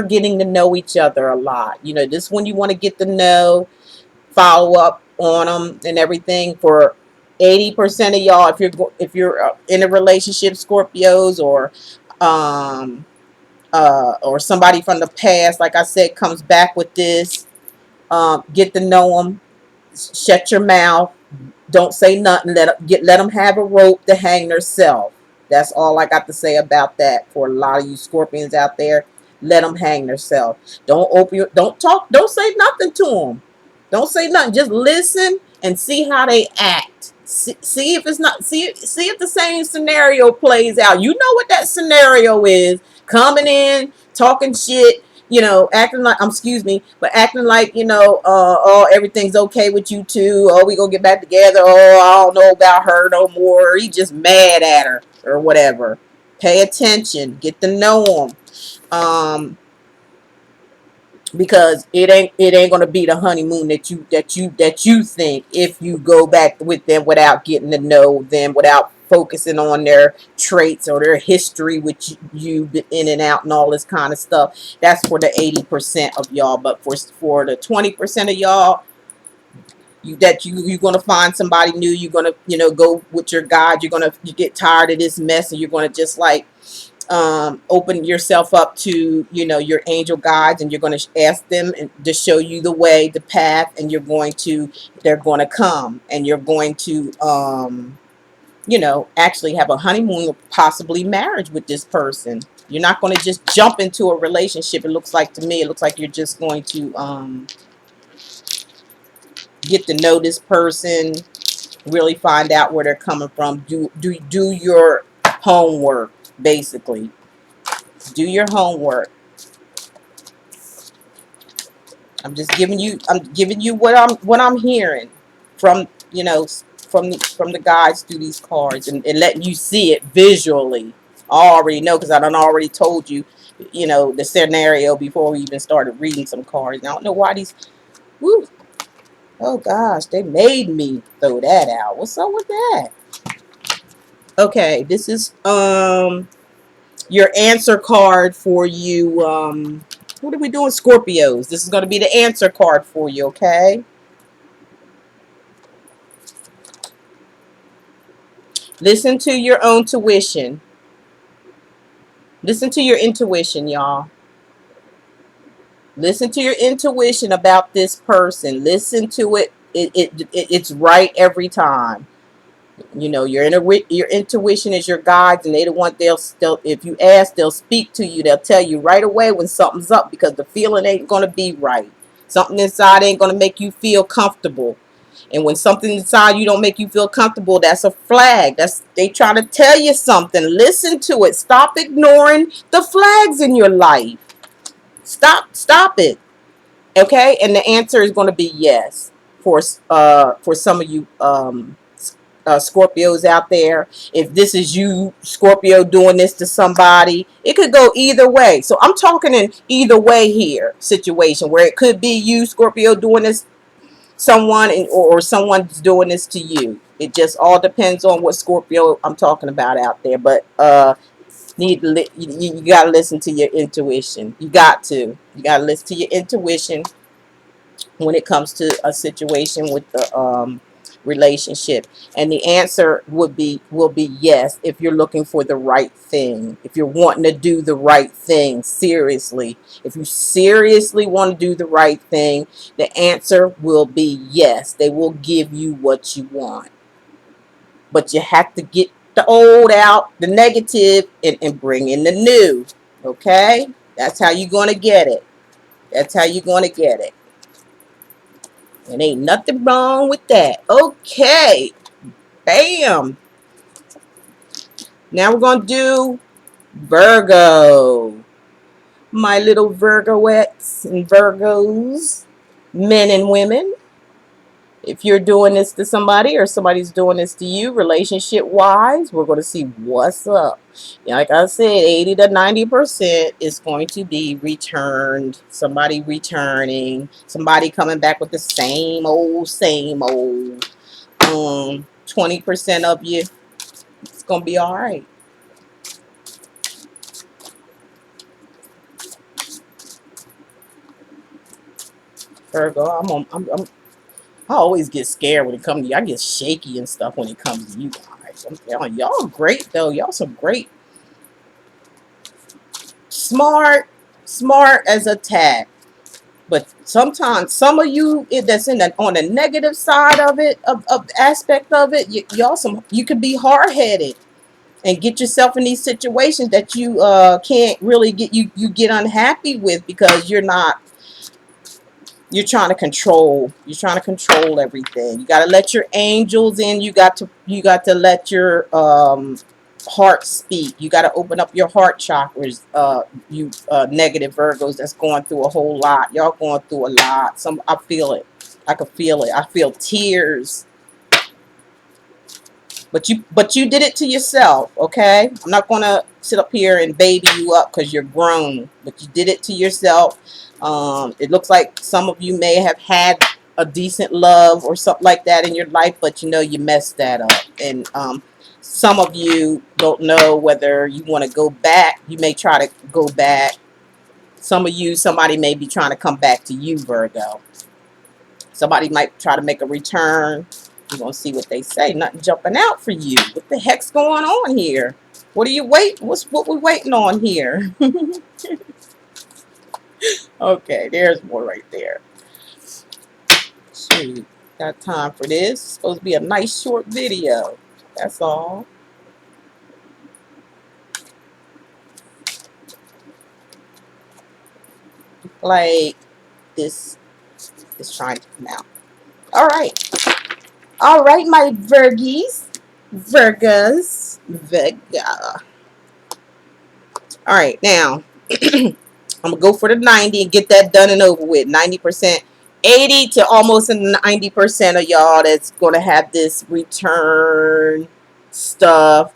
getting to know each other a lot, this one you want to get to know, follow up on them and everything. For 80% of y'all, if you're in a relationship, Scorpios, or somebody from the past, like I said, comes back with this, get to know them. Shut your mouth. Don't say nothing. Let them have a rope to hang themselves. That's all I got to say about that. For a lot of you Scorpions out there, let them hang themselves. Don't talk. Don't say nothing to them. Don't say nothing. Just listen and see how they act. See if it's not. See if the same scenario plays out. You know what that scenario is. Coming in, talking shit, acting like, excuse me, but acting like, oh, everything's okay with you two. Oh, we gonna get back together. Oh, I don't know about her no more. He just mad at her or whatever. Pay attention. Get to know him. Because it ain't gonna be the honeymoon that you think, if you go back with them without getting to know them, without focusing on their traits or their history, which you been in and out and all this kind of stuff. That's for the 80% of y'all. But for the 20% of y'all, you're gonna find somebody new. You're gonna go with your guide. You get tired of this mess, and you're gonna just like open yourself up to your angel guides, and you're going to ask them to show you the way, the path, and they're going to come, and you're going to actually have a honeymoon or possibly marriage with this person. You're not going to just jump into a relationship. It looks like to me, it looks like you're just going to get to know this person, really find out where they're coming from. Do your homework, basically. Do your homework. I'm giving you what I'm hearing from from the guides through these cards, and letting you see it visually. I already know because I done already told you, the scenario before we even started reading some cards. And I don't know why these. Woo, oh gosh, they made me throw that out. What's up with that? Okay, this is your answer card for you. What are we doing, Scorpios? This is going to be the answer card for you. Okay. Listen to your own tuition. Listen to your intuition, y'all. Listen to your intuition about this person. Listen to it. It's right every time. Your intuition is your guides, and they the one they'll if you ask, they'll speak to you. They'll tell you right away when something's up because the feeling ain't gonna be right. Something inside ain't gonna make you feel comfortable. And when something inside you don't make you feel comfortable, that's a flag. That's they try to tell you something. Listen to it. Stop ignoring the flags in your life. Stop it. Okay? And the answer is going to be yes for some of you Scorpios out there. If this is you, Scorpio, doing this to somebody, it could go either way. So I'm talking in either way here situation where it could be you, Scorpio, doing this someone, or someone's doing this to you. It just all depends on what Scorpio I'm talking about out there. But you got to listen to your intuition. You got to listen to your intuition when it comes to a situation with the relationship. And the answer will be yes if you're looking for the right thing, if you're wanting to do the right thing seriously. If you seriously want to do the right thing, the answer will be yes. They will give you what you want, but you have to get the old out, the negative, and bring in the new. Okay, that's how you're going to get it. That's how you're going to get it. And ain't nothing wrong with that. Okay. Bam. Now we're going to do Virgo. My little Virgoettes and Virgos, men and women. If you're doing this to somebody or somebody's doing this to you, relationship wise, we're going to see what's up. Like I said, 80 to 90% is going to be returned. Somebody returning, somebody coming back with the same old, same old. 20% of you, it's going to be all right. Virgo, I always get scared when it comes to you. I get shaky and stuff when it comes to you guys. I'm telling you, y'all great though. Y'all some great, smart as a tad. But sometimes some of you that's on the negative side of it, of the aspect of it, you can be hard headed and get yourself in these situations that you can't really get unhappy with because you're trying to control everything. You got to let your angels in. You got to let your heart speak. You got to open up your heart chakras. You negative Virgos that's going through a whole lot. Y'all going through a lot. I feel it. I can feel it. I feel tears. But you did it to yourself, okay? I'm not gonna sit up here and baby you up because you're grown, but you did it to yourself. It looks like some of you may have had a decent love or something like that in your life, but you messed that up. And some of you don't know whether you want to go back. You may try to go back. Somebody may be trying to come back to you, Virgo. Somebody might try to make a return. We're going to see what they say. Nothing jumping out for you. What the heck's going on here? What are you waiting? What we waiting on here? Okay, there's more right there. Shoot, got time for this. It's supposed to be a nice short video. That's all. Like this is trying to come out. All right. All right, my Virgies. Virgas. Virga. All right, now I'm gonna go for the 90 and get that done and over with. 90%, 80 to almost 90% of y'all that's gonna have this return stuff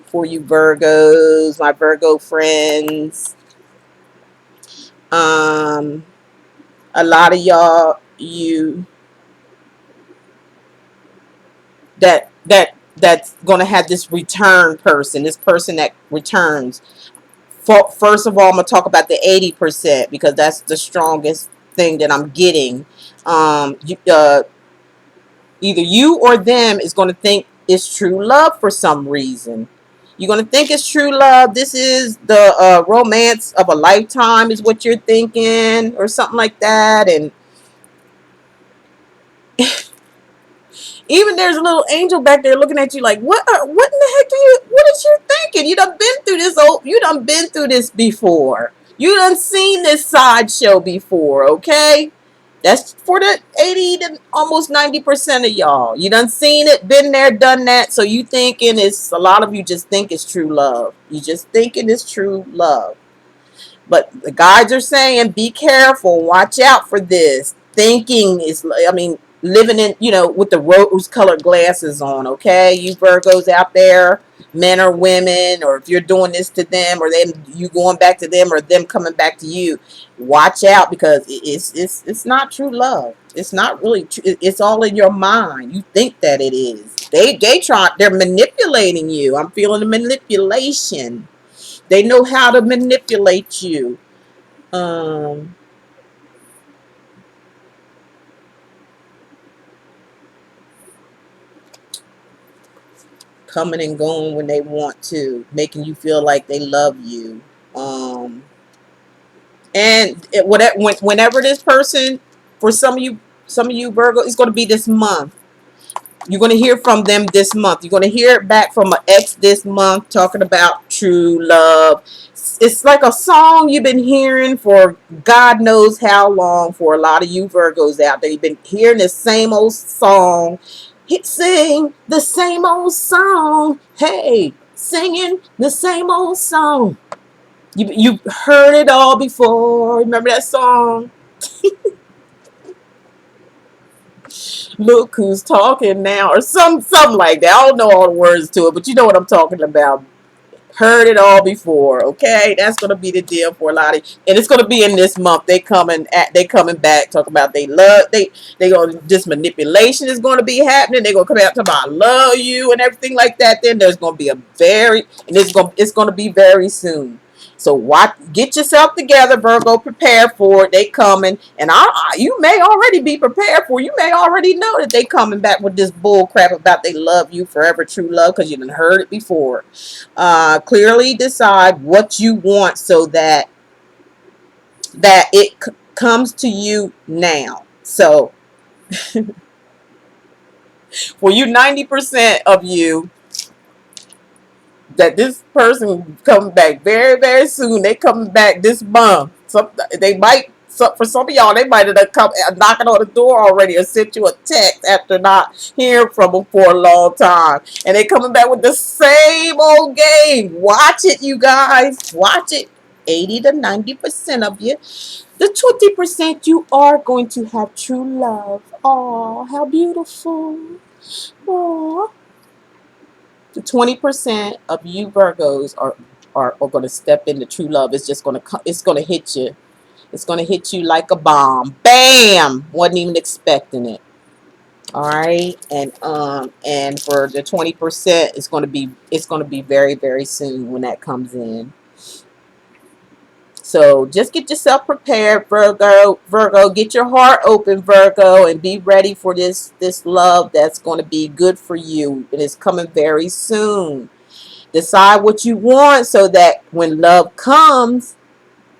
for you Virgos, my Virgo friends. Um, a lot of y'all, you that's gonna have this return person, this person that returns. First of all, I'm gonna talk about the 80% because that's the strongest thing that I'm getting. Either you or them is gonna think it's true love for some reason. You're gonna think it's true love. This is the romance of a lifetime, is what you're thinking, or something like that. And even there's a little angel back there looking at you like, what in the heck what is you thinking? You done been through this you done been through this before. You done seen this sideshow before, okay? That's for the 80 to almost 90% of y'all. You done seen it, been there, done that. So you thinking it's, a lot of you just think it's true love. You just thinking it's true love. But the guides are saying, be careful, watch out for this. Thinking is, I mean, living in, with the rose colored glasses on, okay? You Virgos out there, men or women, or if you're doing this to them, or then you going back to them, or them coming back to you, watch out, because it's not true love. It's not really true. It's all in your mind. You think that it is. They're manipulating you. I'm feeling the manipulation. They know how to manipulate you. Um, Coming and going when they want to, making you feel like they love you. Um, whenever this person, for some of you Virgo, it's going to be this month. You're going to hear from them this month. You're going to hear it back from an ex this month talking about true love. It's like a song you've been hearing for God knows how long. For a lot of you Virgos out there, you've been hearing the same old song. Sing the same old song. Hey, singing the same old song. You heard it all before. Remember that song? Look who's talking now, or something like that. I don't know all the words to it, but you know what I'm talking about. Heard it all before, okay? That's gonna be the deal for a lot of, and it's gonna be in this month. They coming back, talking about they gonna, this manipulation is gonna be happening. They're gonna come out talking about I love you and everything like that. Then there's gonna be it's gonna be very soon. So get yourself together, Virgo. Prepare for it. They coming, and you may already be prepared for it. You may already know that they coming back with this bull crap about they love you forever, true love, because you done heard it before. Clearly decide what you want so that it comes to you now. So for you 90% of you, that this person coming back very, very soon. They coming back this month. For some of y'all, they might have come knocking on the door already or sent you a text after not hearing from them for a long time. And they coming back with the same old game. Watch it, you guys. Watch it. 80 to 90% of you. The 20%, you are going to have true love. Oh, how beautiful. Oh, the 20% of you Virgos are going to step into true love. It's just going to, it's going to hit you. It's going to hit you like a bomb. Bam! Wasn't even expecting it. All right. And for the 20%, it's going to be very, very soon when that comes in. So just get yourself prepared, Virgo, get your heart open, Virgo, and be ready for this love that's going to be good for you. It is coming very soon. Decide what you want so that when love comes,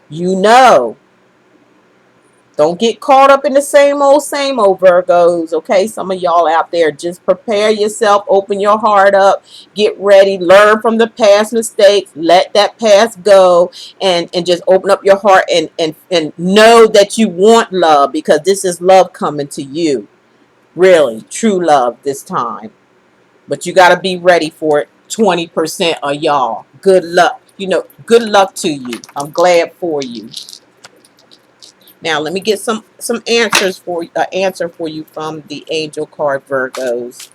you know. Don't get caught up in the same old Virgos, okay? Some of y'all out there, just prepare yourself, open your heart up, get ready, learn from the past mistakes, let that past go, and just open up your heart and know that you want love, because this is love coming to you. Really, true love this time. But you got to be ready for it. 20% of y'all. Good luck. Good luck to you. I'm glad for you. Now let me get some answers for answer for you from the angel card Virgos.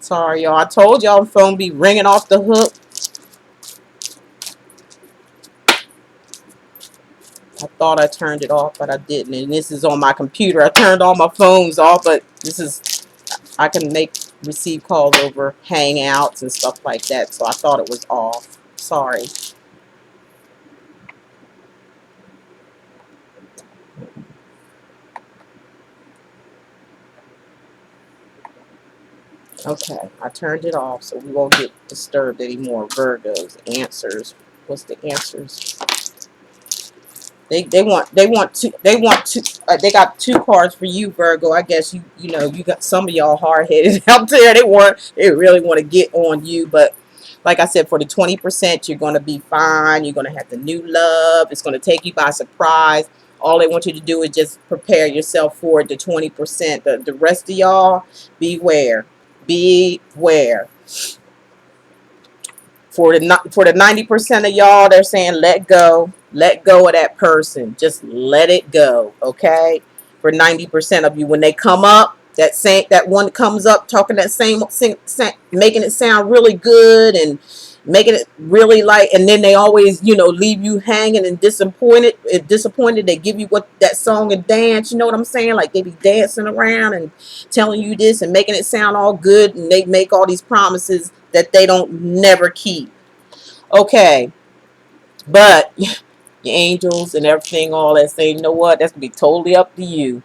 Sorry, y'all. I told y'all the phone be ringing off the hook. I thought I turned it off, but I didn't. And this is on my computer. I turned all my phones off, but this is, I can receive calls over Hangouts and stuff like that. So I thought it was off. Sorry. Okay, I turned it off so we won't get disturbed anymore. Virgos, answers. What's the answers? They got two cards for you, Virgo. I guess you got some of y'all hard headed out there. They really want to get on you, but like I said, for the 20%, you're gonna be fine. You're gonna have the new love. It's gonna take you by surprise. All they want you to do is just prepare yourself for the 20%. The rest of y'all, beware, beware. For the 90% of y'all, they're saying let go of that person, just let it go, okay? For 90% of you, when they come up, that one comes up talking that making it sound really good and making it really like, and then they always leave you hanging and disappointed. They give you what that song and dance, you know what I'm saying? Like they be dancing around and telling you this and making it sound all good, and they make all these promises that they don't never keep. Okay, but your angels and everything, all that, say, you know what? That's gonna be totally up to you,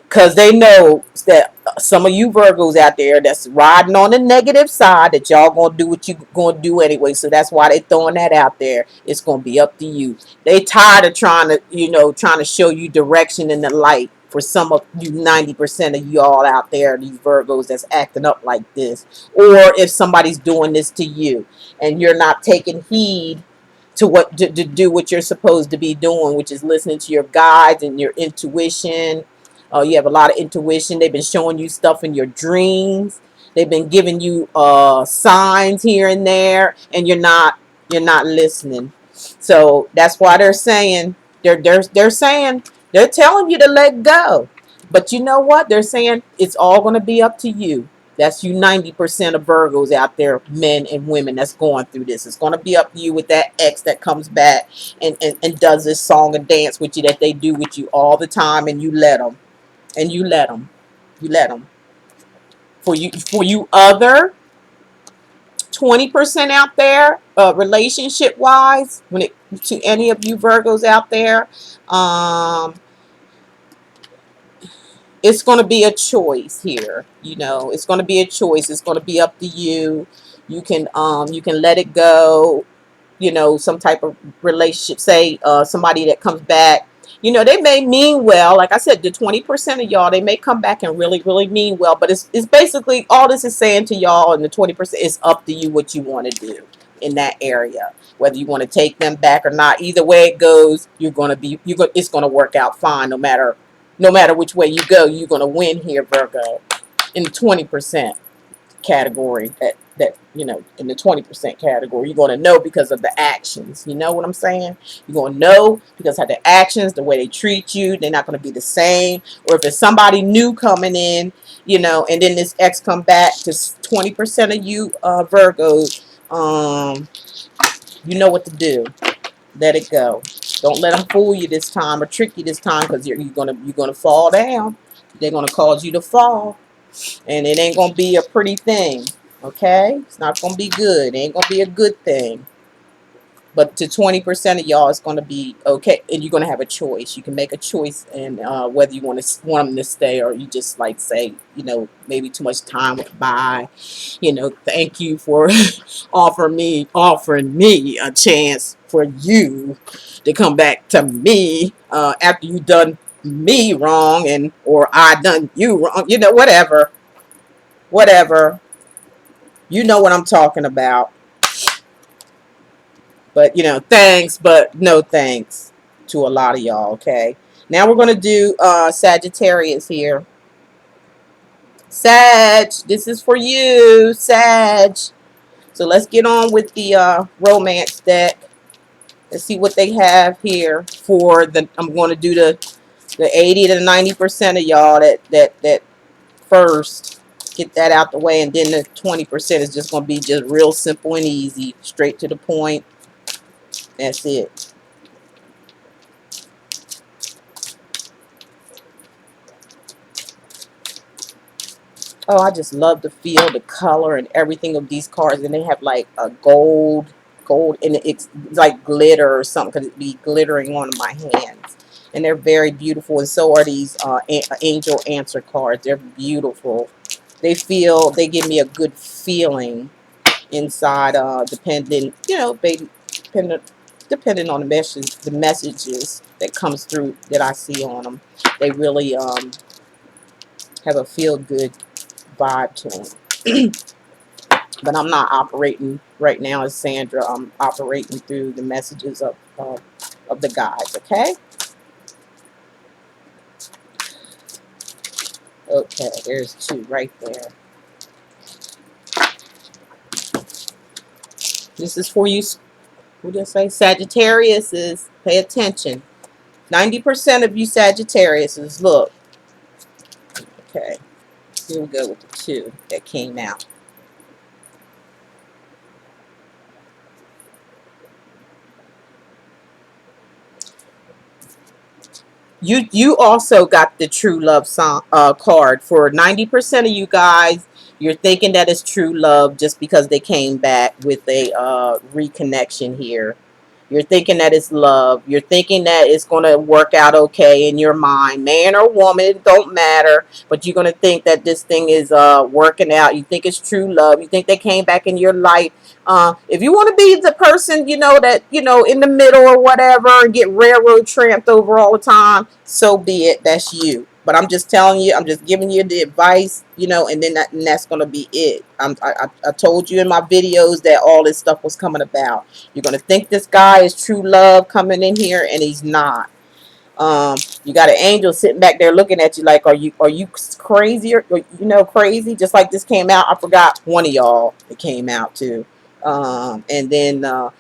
because they know that some of you Virgos out there that's riding on the negative side, that y'all gonna do what you gonna do anyway. So that's why they throwing that out there. It's gonna be up to you. They tired of trying to show you direction in the light. For some of you, 90% of y'all out there, these Virgos that's acting up like this, or if somebody's doing this to you and you're not taking heed to do what you're supposed to be doing, which is listening to your guides and your intuition. You have a lot of intuition. They've been showing you stuff in your dreams. They've been giving you signs here and there, and you're not listening. So that's why they're saying they're telling you to let go. But you know what? They're saying it's all going to be up to you. That's you 90% of Virgos out there, men and women that's going through this. It's going to be up to you with that ex that comes back and does this song and dance with you that they do with you all the time, and you let them. And you let them. You let them. For you other 20% out there, relationship wise, when it to any of you Virgos out there, um, it's going to be a choice here. It's going to be a choice. It's going to be up to you. You can let it go. Some type of relationship, say somebody that comes back, they may mean well. Like I said, the 20% of y'all, they may come back and really really mean well, but it's basically all this is saying to y'all, and the 20% is up to you what you want to do in that area, whether you want to take them back or not. Either way it goes, it's going to work out fine. No matter which way you go, you're going to win here, Virgo, in the 20% category. That in the 20% category, you're going to know because of the actions. You know what I'm saying? You're going to know because of the actions, the way they treat you. They're not going to be the same. Or if it's somebody new coming in, and then this ex come back to 20% of you Virgos, you know what to do. Let it go. Don't let them fool you this time or trick you this time, because you're gonna fall down. They're gonna cause you to fall, and it ain't gonna be a pretty thing. Okay, it's not gonna be good. It ain't gonna be a good thing. But to 20% of y'all, it's going to be okay, and you're going to have a choice. You can make a choice, and whether you want them to stay, or you just like say, maybe too much time went by. Thank you for offering me a chance for you to come back to me after you done me wrong, and or I done you wrong. Whatever. You know what I'm talking about. But, thanks, but no thanks to a lot of y'all, okay? Now we're going to do Sagittarius here. Sag, this is for you, Sag. So let's get on with the romance deck. Let's see what they have here for I'm going to do the 80 to 90% of y'all that first. Get that out the way, and then the 20% is just going to be just real simple and easy, straight to the point. That's it. Oh, I just love the feel, the color, and everything of these cards. And they have like a gold, and it's like glitter or something, because it be glittering on my hands. And they're very beautiful, and so are these angel answer cards. They're beautiful. They give me a good feeling inside, depending on the messages that comes through that I see on them. They really have a feel good vibe to them. But I'm not operating right now as Sandra. I'm operating through the messages of the guides, okay? Okay, there's two right there. This is for you. What did I say? Sagittarius is, pay attention. 90% of you Sagittarius, look. Okay, here we go with the two that came out. You also got the true love song card. For 90% of you guys, you're thinking that it's true love just because they came back with a reconnection here. You're thinking that it's love. You're thinking that it's going to work out okay in your mind. Man or woman, it don't matter. But you're going to think that this thing is working out. You think it's true love. You think they came back in your life. If you want to be the person, that, in the middle or whatever, and get railroad tramped over all the time, so be it. That's you. But I'm just telling you, I'm just giving you the advice, and then that's going to be it. I told you in my videos that all this stuff was coming about. You're going to think this guy is true love coming in here, and he's not. You got an angel sitting back there looking at you like, are you crazy, or crazy? Just like this came out. I forgot one of y'all it came out too. And then the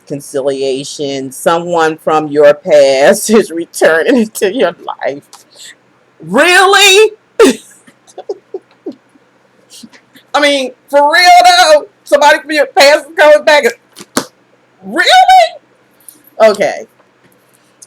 reconciliation. Someone from your past is returning into your life. Really? I mean, for real though? Somebody from your past is coming back. Really? Okay.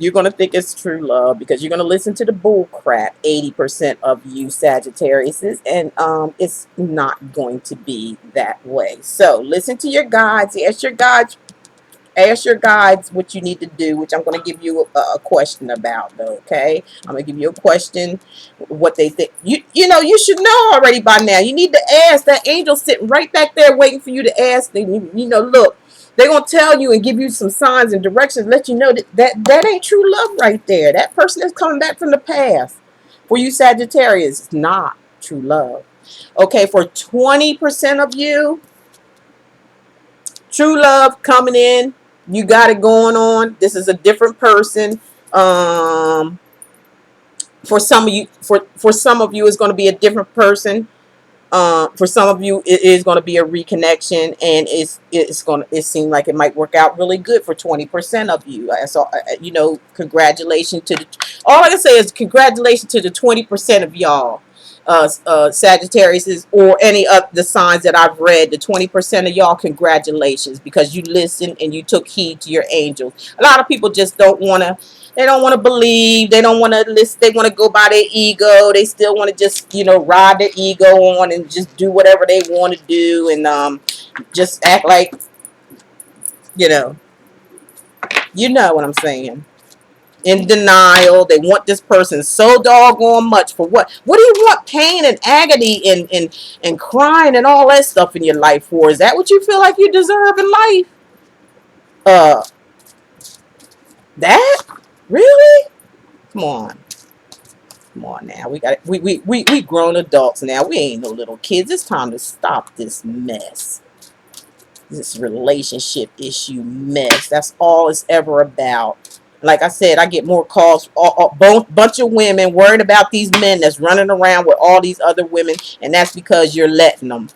You're going to think it's true love because you're going to listen to the bull crap, 80% of you Sagittarius, and it's not going to be that way. So listen to your guides. Ask your guides what you need to do, which I'm going to give you a question about, though, okay? I'm going to give you a question, what they think. You should know already by now. You need to ask. That angel sitting right back there waiting for you to ask. Look, they're going to tell you and give you some signs and directions, let you know that ain't true love right there. That person is coming back from the past. For you Sagittarius, it's not true love. Okay, for 20% of you, true love coming in. You got it going on. This is a different person. For some of you, for some of you, it's going to be a different person. For some of you, it is going to be a reconnection, and it seems like it might work out really good for 20% of you. So congratulations to all I can say is congratulations to the 20% of y'all, Sagittarius, or any of the signs that I've read. The 20% of y'all, congratulations, because you listened and you took heed to your angels. A lot of people just don't want to. They don't want to believe. They don't want to listen. They want to go by their ego. They still want to just, ride their ego on and just do whatever they want to do, and just act like You know, you know what I'm saying. In denial. They want this person so doggone much for what? What do you want pain and agony and crying and all that stuff in your life for? Is that what you feel like you deserve in life? Uh, that? Really? Come on. Come on now. We grown adults now. We ain't no little kids. It's time to stop this mess. This relationship issue mess. That's all it's ever about. Like I said, I get more calls, bunch of women worried about these men that's running around with all these other women, and that's because you're letting them.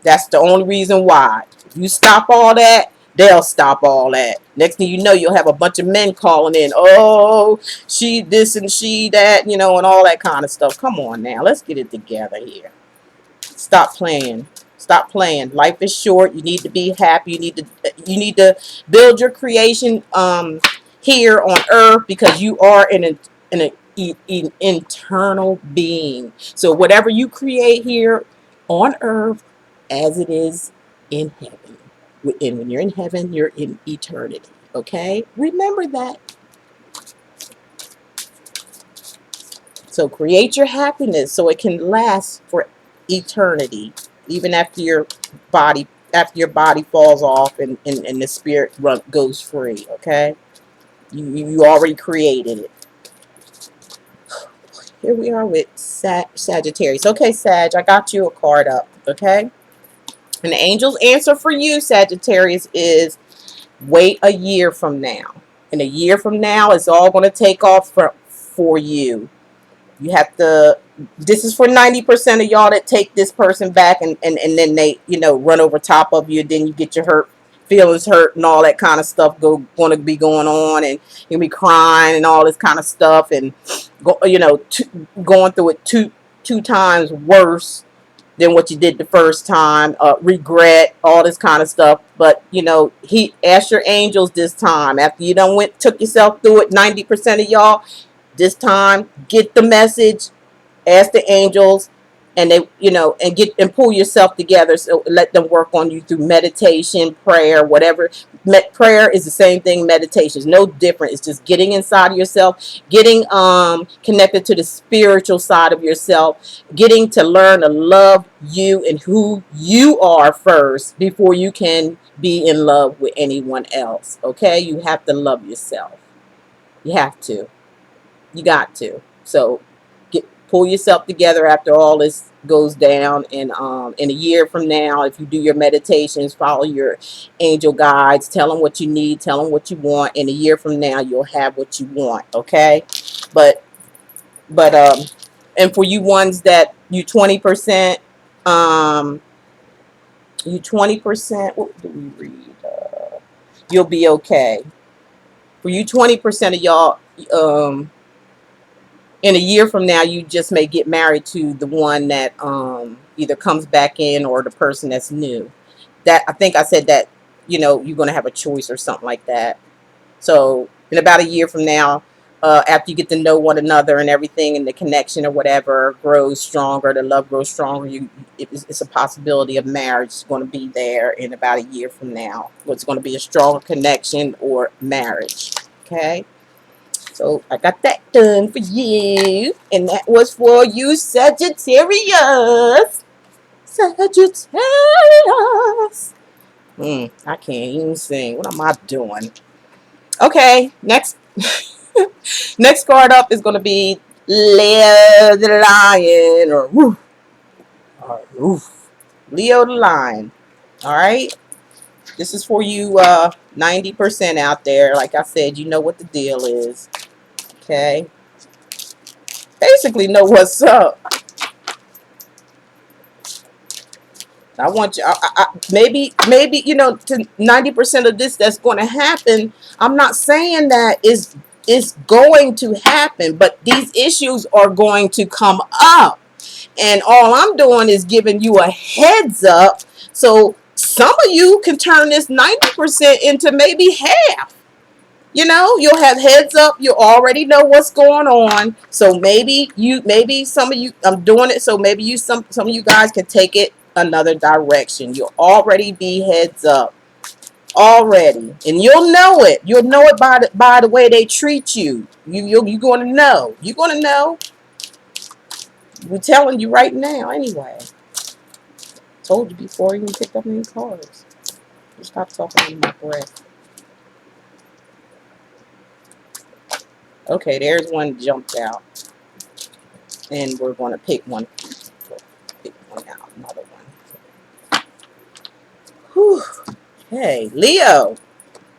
That's the only reason why. If you stop all that, they'll stop all that. Next thing you know, you'll have a bunch of men calling in. Oh, she this and she that, and all that kind of stuff. Come on now, let's get it together here. Stop playing. Stop playing. Life is short. You need to be happy. You need to build your creation here on earth, because you are an internal being. So whatever you create here on earth, as it is in heaven. And when you're in heaven, you're in eternity. Okay? Remember that. So create your happiness so it can last for eternity, even after your body falls off and the spirit goes free. Okay, you already created it. Here we are with Sagittarius. Okay, Sag, I got you a card up. Okay, and the angel's answer for you, Sagittarius, is wait a year from now. In a year from now, it's all going to take off for you. You have to, this is for 90% of y'all that take this person back, and then they, run over top of you. Then you get your feelings hurt and all that kind of stuff going to be going on, and you'll be crying and all this kind of stuff, and going through it two times worse than what you did the first time. Regret, all this kind of stuff. But he asked your angels this time, after you done took yourself through it. 90% of y'all this time, get the message, ask the angels, and they, and pull yourself together. So let them work on you through meditation, prayer, whatever. Prayer is the same thing. Meditation is no different. It's just getting inside of yourself, getting connected to the spiritual side of yourself, getting to learn to love you and who you are first before you can be in love with anyone else. Okay, you have to love yourself. You have to. You got to. So pull yourself together after all this goes down, and in a year from now, if you do your meditations, follow your angel guides, tell them what you need, tell them what you want. In a year from now, you'll have what you want. Okay, but and for you ones that you 20%, what do we read? You'll be okay. For you 20% of y'all, in a year from now, you just may get married to the one that either comes back in, or the person that's new. That, I think I said that, you're going to have a choice or something like that. So in about a year from now, after you get to know one another and everything, and the connection or whatever grows stronger, the love grows stronger, it's a possibility of marriage going to be there in about a year from now. It's going to be a stronger connection or marriage. Okay. So I got that done for you. And that was for you, Sagittarius. Sagittarius. I can't even sing. What am I doing? Okay, next next card up is going to be Leo the Lion. Leo the Lion. All right. This is for you 90% out there. Like I said, you know what the deal is. Okay. Basically know what's up. I want you. Maybe to 90% of this that's going to happen. I'm not saying that is going to happen, but these issues are going to come up, and all I'm doing is giving you a heads up, so some of you can turn this 90% into maybe half. You'll have heads up. You already know what's going on. So maybe some of you, I'm doing it. So maybe some of you guys can take it another direction. You'll already be heads up. already, and you'll know it. You'll know it by the way they treat you. You're going to know. You're going to know. We're telling you right now. Anyway, told you before you even picked up any cards. Stop talking under my breath. Okay, there's one jumped out, and we're going to pick one. Pick one out. Another one. Whew. Hey, Leo.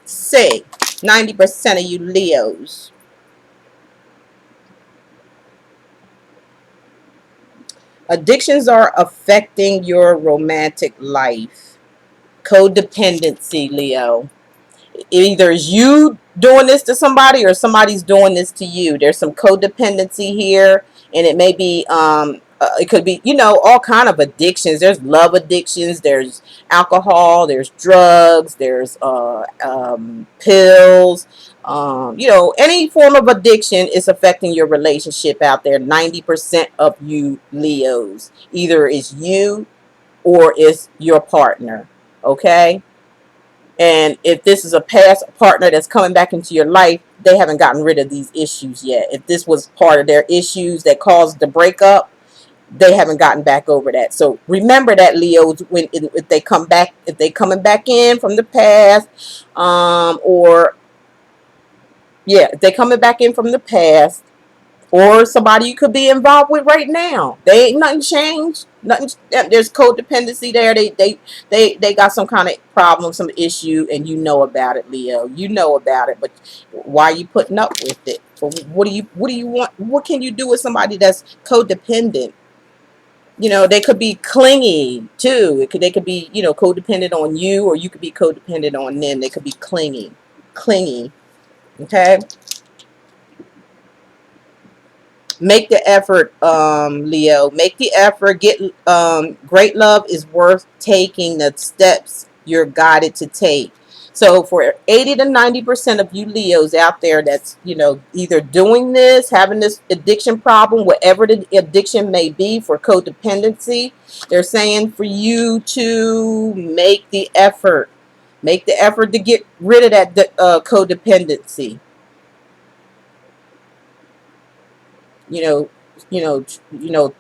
Say 90% of you Leos. Addictions are affecting your romantic life. Codependency, Leo. Either is you doing this to somebody or somebody's doing this to you. There's some codependency here, and it may be it could be, all kind of addictions. There's love addictions, there's alcohol, there's drugs, there's pills. Any form of addiction is affecting your relationship out there. 90% of you Leos, either is you or is your partner. Okay. And if this is a past partner that's coming back into your life, they haven't gotten rid of these issues yet. If this was part of their issues that caused the breakup, they haven't gotten back over that. So remember that, Leos, when if they come back, if they coming back in from the past, or yeah, if they coming back in from the past, or somebody you could be involved with right now. They ain't nothing changed. Nothing. There's codependency there. They got some kind of problem, some issue, and you know about it, Leo. You know about it, but why are you putting up with it? What do you want? What can you do with somebody that's codependent? They could be clingy too. They could be, codependent on you, or you could be codependent on them. They could be clingy. Okay. Make the effort, Leo. Make the effort. Get great love is worth taking the steps you're guided to take. So for 80 to 90% of you Leos out there that's, either doing this, having this addiction problem, whatever the addiction may be for codependency, they're saying for you to make the effort. Make the effort to get rid of that codependency. you know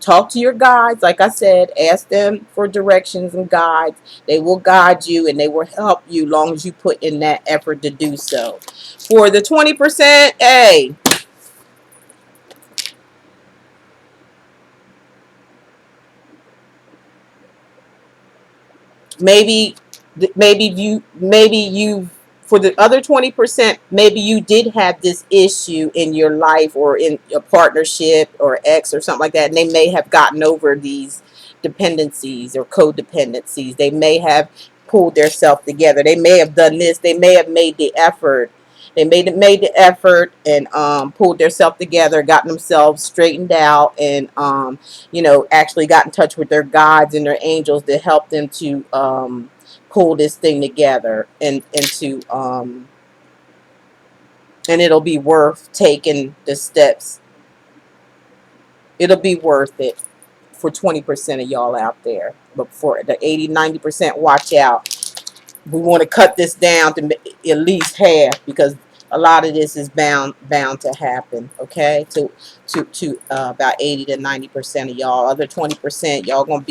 talk to your guides. Like I said, ask them for directions and guides. They will guide you and they will help you long as you put in that effort to do so. For the 20%, hey, maybe you for the other 20%, maybe you did have this issue in your life or in a partnership or ex or something like that, and they may have gotten over these dependencies or codependencies. They may have pulled themselves together. They may have done this. They may have made the effort. They made the effort and pulled themselves together, gotten themselves straightened out, and actually got in touch with their guides and their angels to help them to pull this thing together, and it'll be worth taking the steps. It'll be worth it for 20% of y'all out there. But for the 80-90%, watch out. We want to cut this down to at least half, because a lot of this is bound to happen. Okay, to about 80 to 90% of y'all. Other 20%, y'all gonna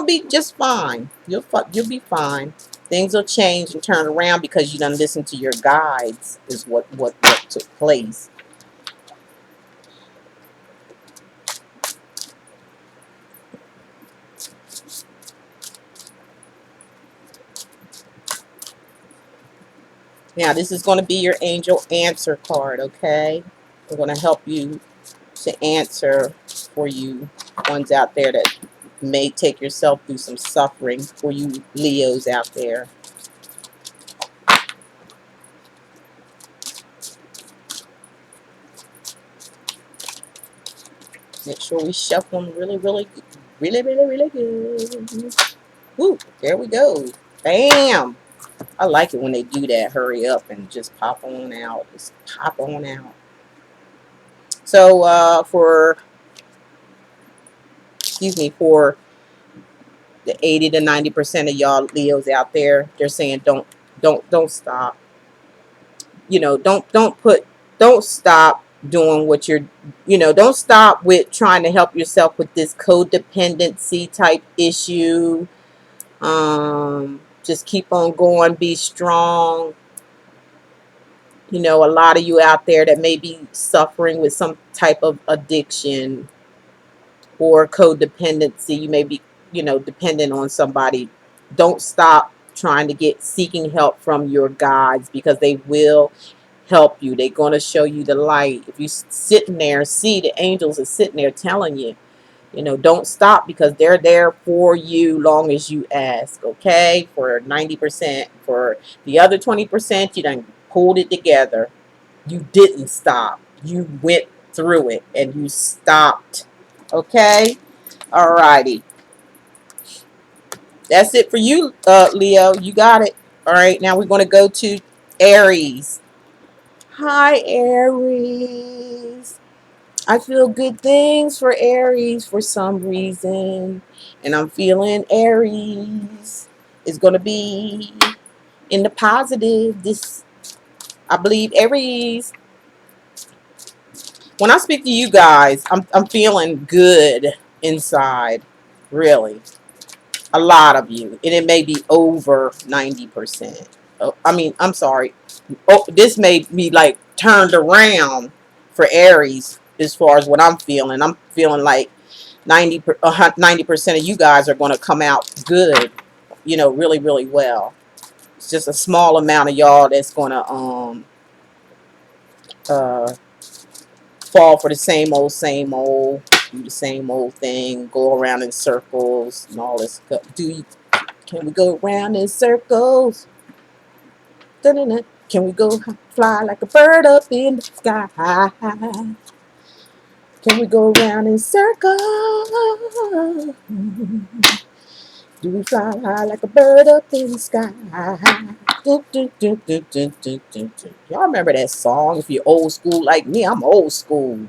be just fine. You'll be fine. Things will change and turn around because you done listen to your guides. Is what took place. Now this is going to be your angel answer card. Okay, we're going to help you to answer for you ones out there that may take yourself through some suffering, for you Leos out there. Make sure we shuffle them really, really, really, really, really good. Woo, there we go. Bam. I like it when they do that. Hurry up and just pop on out. Just pop on out. So for the 80 to 90% of y'all Leos out there, they're saying don't Don't stop. You know, don't stop doing what you're, don't stop with trying to help yourself with this codependency type issue. Just keep on going, be strong. A lot of you out there that may be suffering with some type of addiction or codependency, you may be, dependent on somebody. Don't stop trying to get seeking help from your guides, because they will help you. They're going to show you the light. If you sitting there, see the angels are sitting there telling you, don't stop, because they're there for you long as you ask. Okay, for 90%. For the other 20%, you done pulled it together. You didn't stop. You went through it and you stopped. Okay. Alrighty. That's it for you, Leo. You got it. All right. Now we're going to go to Aries. Hi, Aries. I feel good things for Aries for some reason. And I'm feeling Aries is going to be in the positive. I believe Aries, when I speak to you guys, I'm feeling good inside. Really. A lot of you. And it may be over 90%. Oh, I mean, I'm sorry. Oh, this made me like turned around for Aries as far as what I'm feeling. I'm feeling like 90% of you guys are going to come out good, really, really well. It's just a small amount of y'all that's going to uh, fall for the same old, do the same old thing, go around in circles and all this stuff. Can we go around in circles? Dun-dun-dun. Can we go fly like a bird up in the sky? Can we go around in circles? Do we fly high like a bird up in the sky? Do, do, do, do, do, do, do, do. Y'all remember that song? If you're old school like me, I'm old school.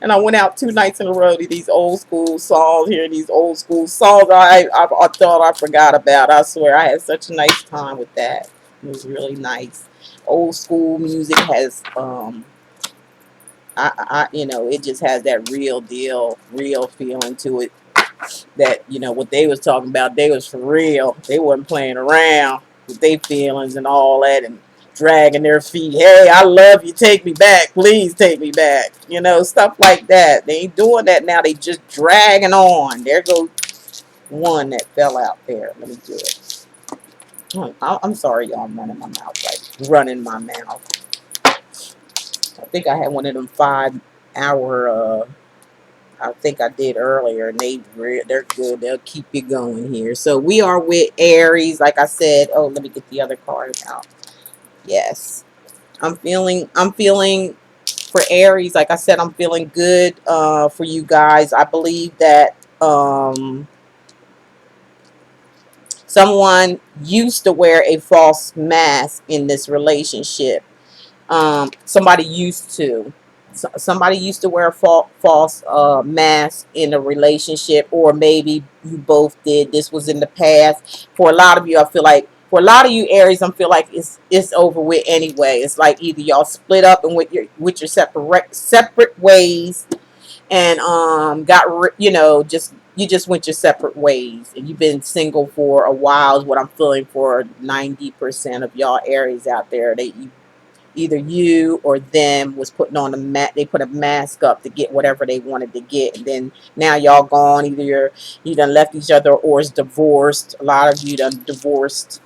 And I went out 2 nights in a row to these old school songs, hearing these old school songs I thought I forgot about. I swear, I had such a nice time with that. It was really nice. Old school music has, it just has that real deal, real feeling to it. That, what they was talking about, they was for real. They wasn't playing around with their feelings and all that, and dragging their feet. Hey, I love you. Take me back. Please take me back. Stuff like that. They ain't doing that now. They just dragging on. There goes one that fell out there. Let me do it. I'm sorry, y'all. I'm running my mouth. Like, running my mouth. I think I had one of them 5-hour, I think I did earlier, and they're good. They'll keep you going here. So we are with Aries, like I said. Oh, let me get the other card out. Yes, I'm feeling for Aries. Like I said, I'm feeling good for you guys. I believe that someone used to wear a false mask in this relationship. Somebody used to. Somebody used to wear a false mask in a relationship, or maybe you both did. This was in the past. For a lot of you, I feel like, for a lot of you Aries, I feel like it's over with anyway. It's like either y'all split up and with your separate ways, and just you just went your separate ways, and you've been single for a while. Is what I'm feeling for 90% of y'all Aries out there. Either you or them was putting on they put a mask up to get whatever they wanted to get, and then now y'all gone. Either you done left each other, or is divorced. A lot of you done divorced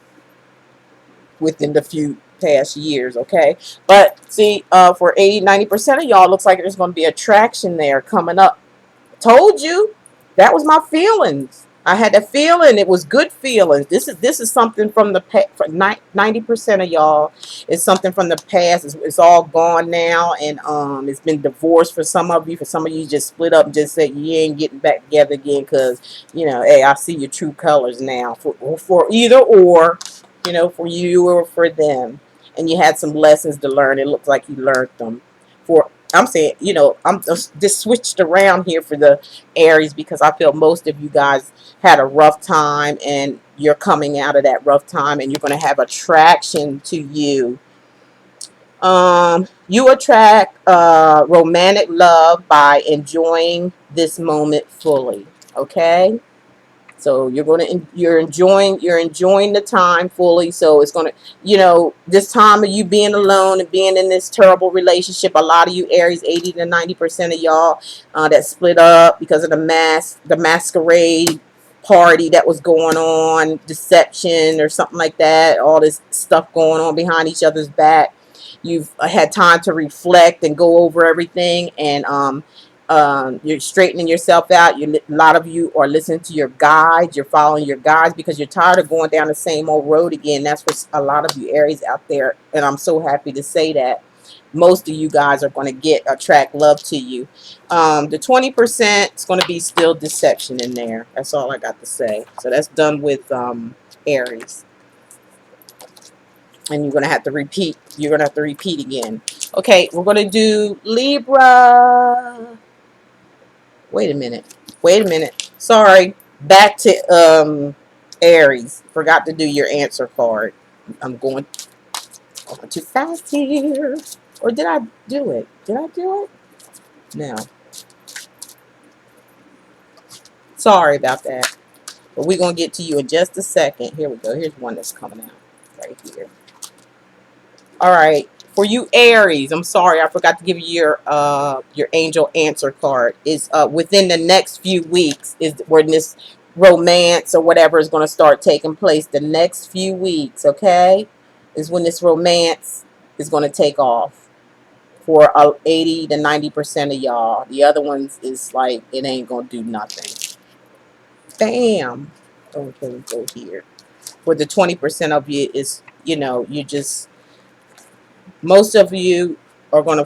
within the few past years. Okay, but see, for 80-90% of y'all, looks like there's going to be attraction there coming up. Told you. That was my feelings. I had that feeling. It was good feelings. This is something from the past. For 90% of y'all, it's something from the past. It's all gone now, and it's been divorced for some of you. For some of you, just split up and just said you ain't getting back together again, because hey, I see your true colors now. For either or, for you or for them, and you had some lessons to learn. It looks like you learned them. For I'm saying, I'm just switched around here for the Aries because I feel most of you guys had a rough time and you're coming out of that rough time and you're going to have attraction to you. You attract romantic love by enjoying this moment fully. Okay. So you're enjoying the time fully. So it's gonna, this time of you being alone and being in this terrible relationship. A lot of you Aries, 80 to 90% of y'all that split up because of the masquerade party that was going on, deception or something like that. All this stuff going on behind each other's back. You've had time to reflect and go over everything, and you're straightening yourself out. A lot of you are listening to your guides. You're following your guides because you're tired of going down the same old road again. That's what a lot of you Aries out there, and I'm so happy to say that most of you guys are going to attract love to you. The 20% is going to be still deception in there. That's all I got to say. So that's done with Aries, and you're going to have to repeat. You're going to have to repeat again. Okay, we're going to do Libra. Wait a minute. Wait a minute. Sorry. Back to Aries. Forgot to do your answer card. I'm going too fast here. Or did I do it? Did I do it? No. Sorry about that. But we're going to get to you in just a second. Here we go. Here's one that's coming out right here. All right. For you Aries, I'm sorry, I forgot to give you your angel answer card. Is within the next few weeks is when this romance or whatever is going to start taking place. The next few weeks, okay, is when this romance is going to take off for 80 to 90% of y'all. The other ones is like it ain't going to do nothing. Bam. Okay, we go here. For the 20% of you is you just most of you are going to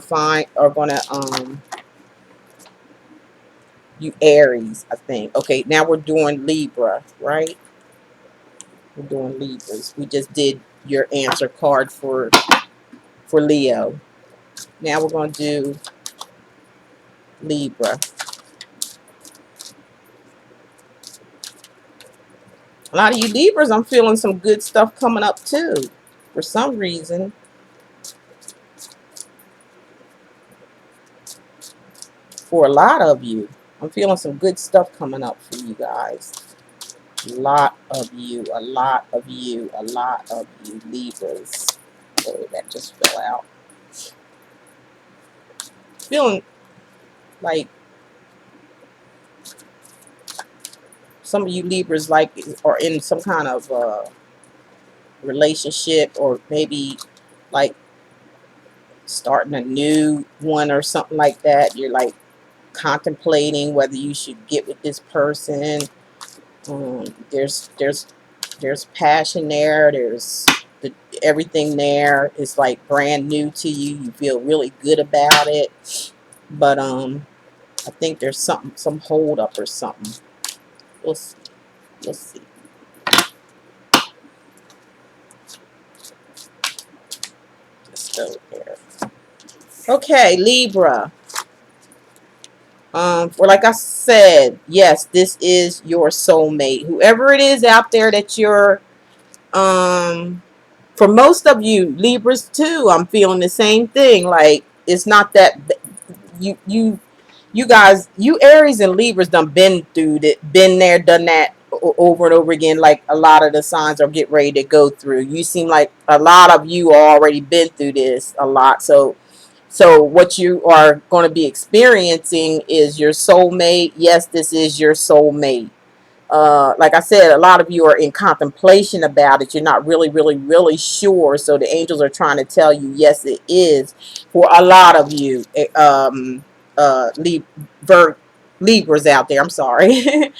you Aries, I think. Okay, now we're doing Libra, right? We're doing Libras. We just did your answer card for Leo. Now we're going to do Libra. A lot of you Libras, I'm feeling some good stuff coming up too. For some reason, for a lot of you, I'm feeling some good stuff coming up for you guys. A lot of you, a lot of you, a lot of you Libras. Oh, that just fell out. Feeling like some of you Libras like are in some kind of relationship, or maybe like starting a new one or something like that. You're like contemplating whether you should get with this person. There's passion there. There's everything there is like brand new to you. You feel really good about it, but I think there's some hold up or something. We'll see. We'll see. Just go there. Okay, Libra. For like I said, yes, this is your soulmate. Whoever it is out there that you're, for most of you Libras too, I'm feeling the same thing. Like it's not that you guys, you Aries and Libras done been through it, been there, done that over and over again. Like a lot of the signs are getting ready to go through. You seem like a lot of you already been through this a lot. So what you are going to be experiencing is your soulmate. Yes, this is your soulmate. Like I said, a lot of you are in contemplation about it. You're not really, really, really sure. So the angels are trying to tell you, yes, it is. For a lot of you, Libras out there. I'm sorry.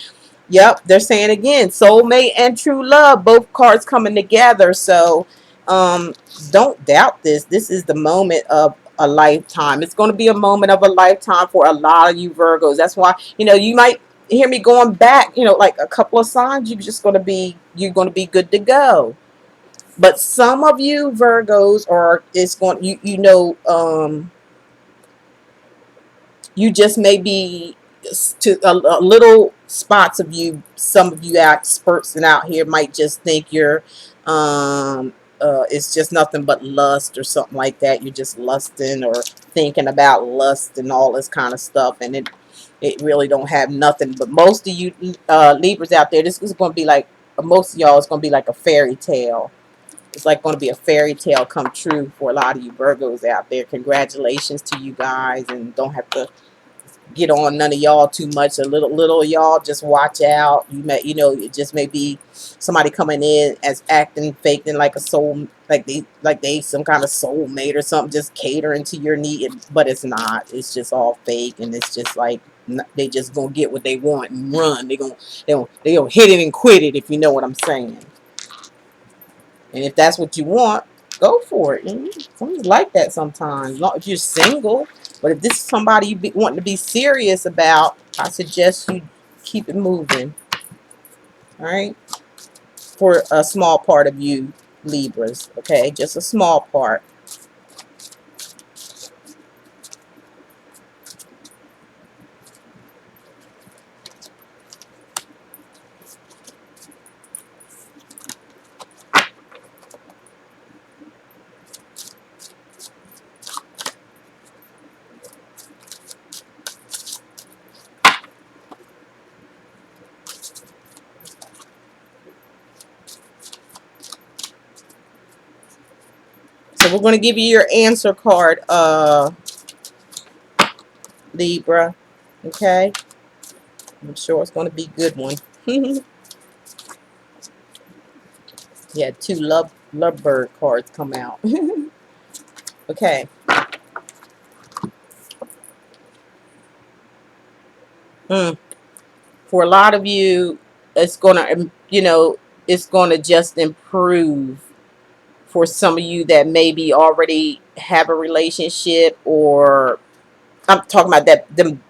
Yep, they're saying again, soulmate and true love, both cards coming together. So um, don't doubt this. This is the moment of a lifetime. It's going to be a moment of a lifetime for a lot of you Virgos. That's why, you might hear me going back, like a couple of signs. You're going to be good to go. But some of you Virgos are, it's going, You just may be to a little spots of you. Some of you experts and out here might just think you're it's just nothing but lust or something like that. You're just lusting or thinking about lust and all this kind of stuff, and it really don't have nothing. But most of you Libras out there, this is going to be like, most of y'all, it's going to be like a fairy tale. It's like going to be a fairy tale come true for a lot of you Virgos out there. Congratulations to you guys, and don't have to get on none of y'all too much. A little of y'all, just watch out. You may, it just may be somebody coming in as acting, faking like a soul, like they some kind of soulmate or something, just catering to your need, but it's not. It's just all fake, and it's just like they just gonna get what they want and run. They gonna hit it and quit it, if you know what I'm saying. And if that's what you want, go for it. Someone's like that sometimes. Not if you're single, but if this is somebody you wanting to be serious about, I suggest you keep it moving. All right, for a small part of you Libras, okay, just a small part. So we're going to give you your answer card, Libra. Okay, I'm sure it's going to be a good one. Yeah, two lovebird cards come out. Okay. Hmm. For a lot of you, it's gonna, it's gonna just improve. For some of you that maybe already have a relationship, or I'm talking about that them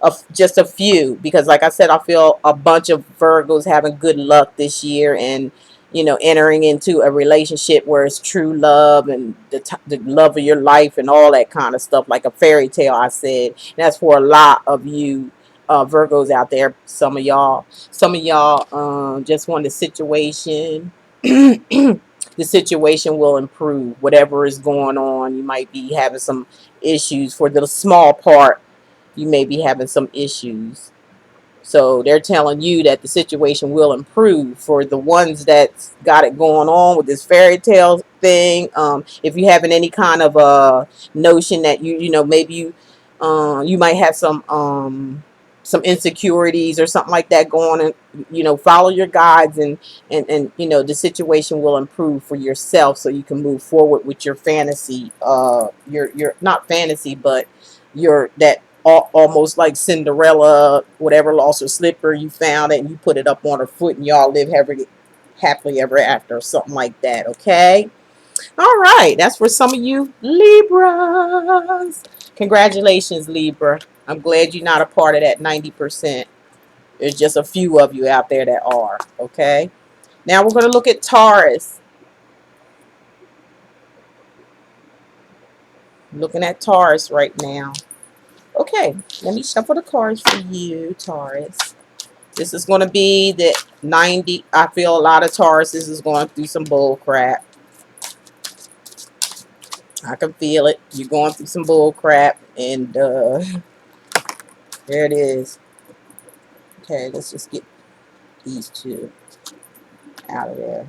of just a few, because like I said, I feel a bunch of Virgos having good luck this year, and entering into a relationship where it's true love and the love of your life and all that kind of stuff, like a fairy tale. I said, and that's for a lot of you Virgos out there. Some of y'all just want the situation. The situation will improve. Whatever is going on, you might be having some issues. For the small part, you may be having some issues. So they're telling you that the situation will improve. For the ones that got it going on with this fairy tale thing, if you having any kind of a notion that maybe you might have some insecurities or something like that going on, follow your guides, and the situation will improve for yourself, so you can move forward with your fantasy, your not fantasy, but your that almost like Cinderella, whatever lost her slipper, you found it and you put it up on her foot, and y'all live happily ever after, or something like that. Okay. All right, that's for some of you Libras. Congratulations, Libra. I'm glad you're not a part of that 90%. There's just a few of you out there that are. Okay. Now we're going to look at Taurus. I'm looking at Taurus right now. Okay, let me shuffle the cards for you, Taurus. This is going to be the 90. I feel a lot of Tauruses is going through some bull crap. I can feel it. You're going through some bull crap, and there it is. Okay, let's just get these two out of there.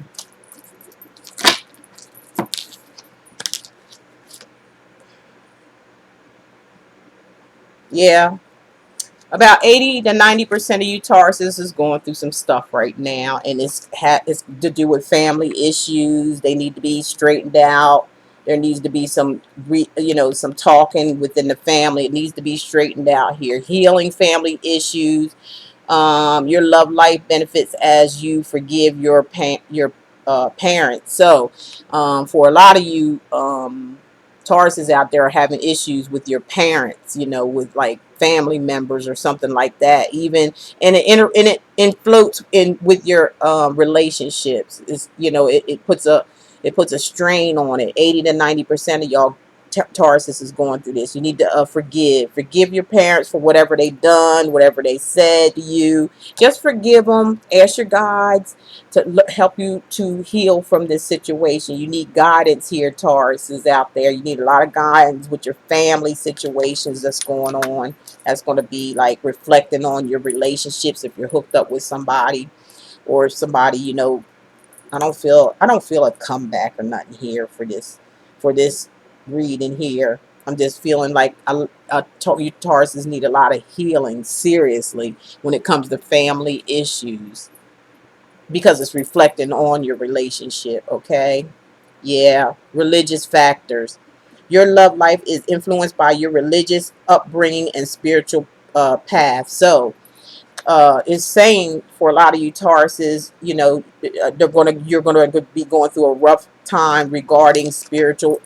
Yeah, about 80 to 90% of you Tauruses is going through some stuff right now, and it's to do with family issues. They need to be straightened out. There needs to be some talking within the family. It needs to be straightened out here. Healing family issues. Your love life benefits as you forgive your parents. So for a lot of you Tauruses out there are having issues with your parents, with like family members or something like that. Even and it floats in with your relationships. It puts a strain on it. 80 to 90% of y'all Tarsus is going through this. You need to forgive your parents for whatever they done, whatever they said to you. Just forgive them. Ask your guides to help you to heal from this situation. You need guidance here, Taurus is out there. You need a lot of guidance with your family situations that's going on. That's going to be like reflecting on your relationships if you're hooked up with somebody, or if somebody, I don't feel a comeback or nothing here for this reading here. I'm just feeling like you Tauruses need a lot of healing, seriously, when it comes to family issues, because it's reflecting on your relationship, okay? Yeah, religious factors. Your love life is influenced by your religious upbringing and spiritual path. So, is saying for a lot of you Tauruses, you're gonna be going through a rough time regarding spiritual,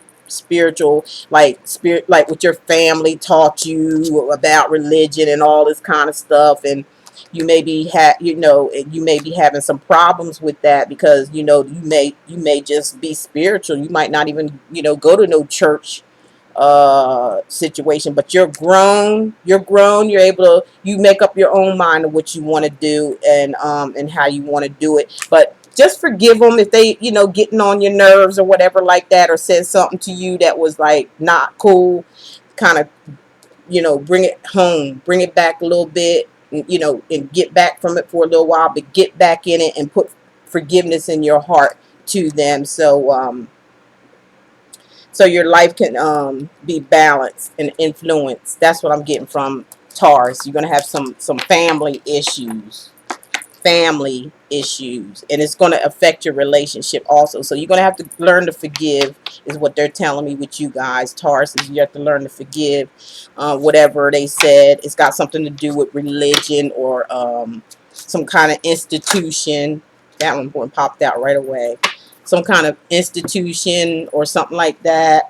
like spirit, like what your family taught you about religion and all this kind of stuff, and you may be having some problems with that, because you may just be spiritual. You might not even go to no church situation, but you're able to, you make up your own mind of what you want to do, and how you want to do it. But just forgive them if they getting on your nerves or whatever like that, or said something to you that was like not cool. Kind of bring it home, bring it back a little bit, and get back from it for a little while, but get back in it and put forgiveness in your heart to them, so your life can be balanced and influenced. That's what I'm getting from Taurus. You're gonna have some family issues, and it's going to affect your relationship also. So you're going to have to learn to forgive, is what they're telling me with you guys, Taurus. Is you have to learn to forgive whatever they said. It's got something to do with religion, or some kind of institution. That one popped out right away. Some kind of institution or something like that,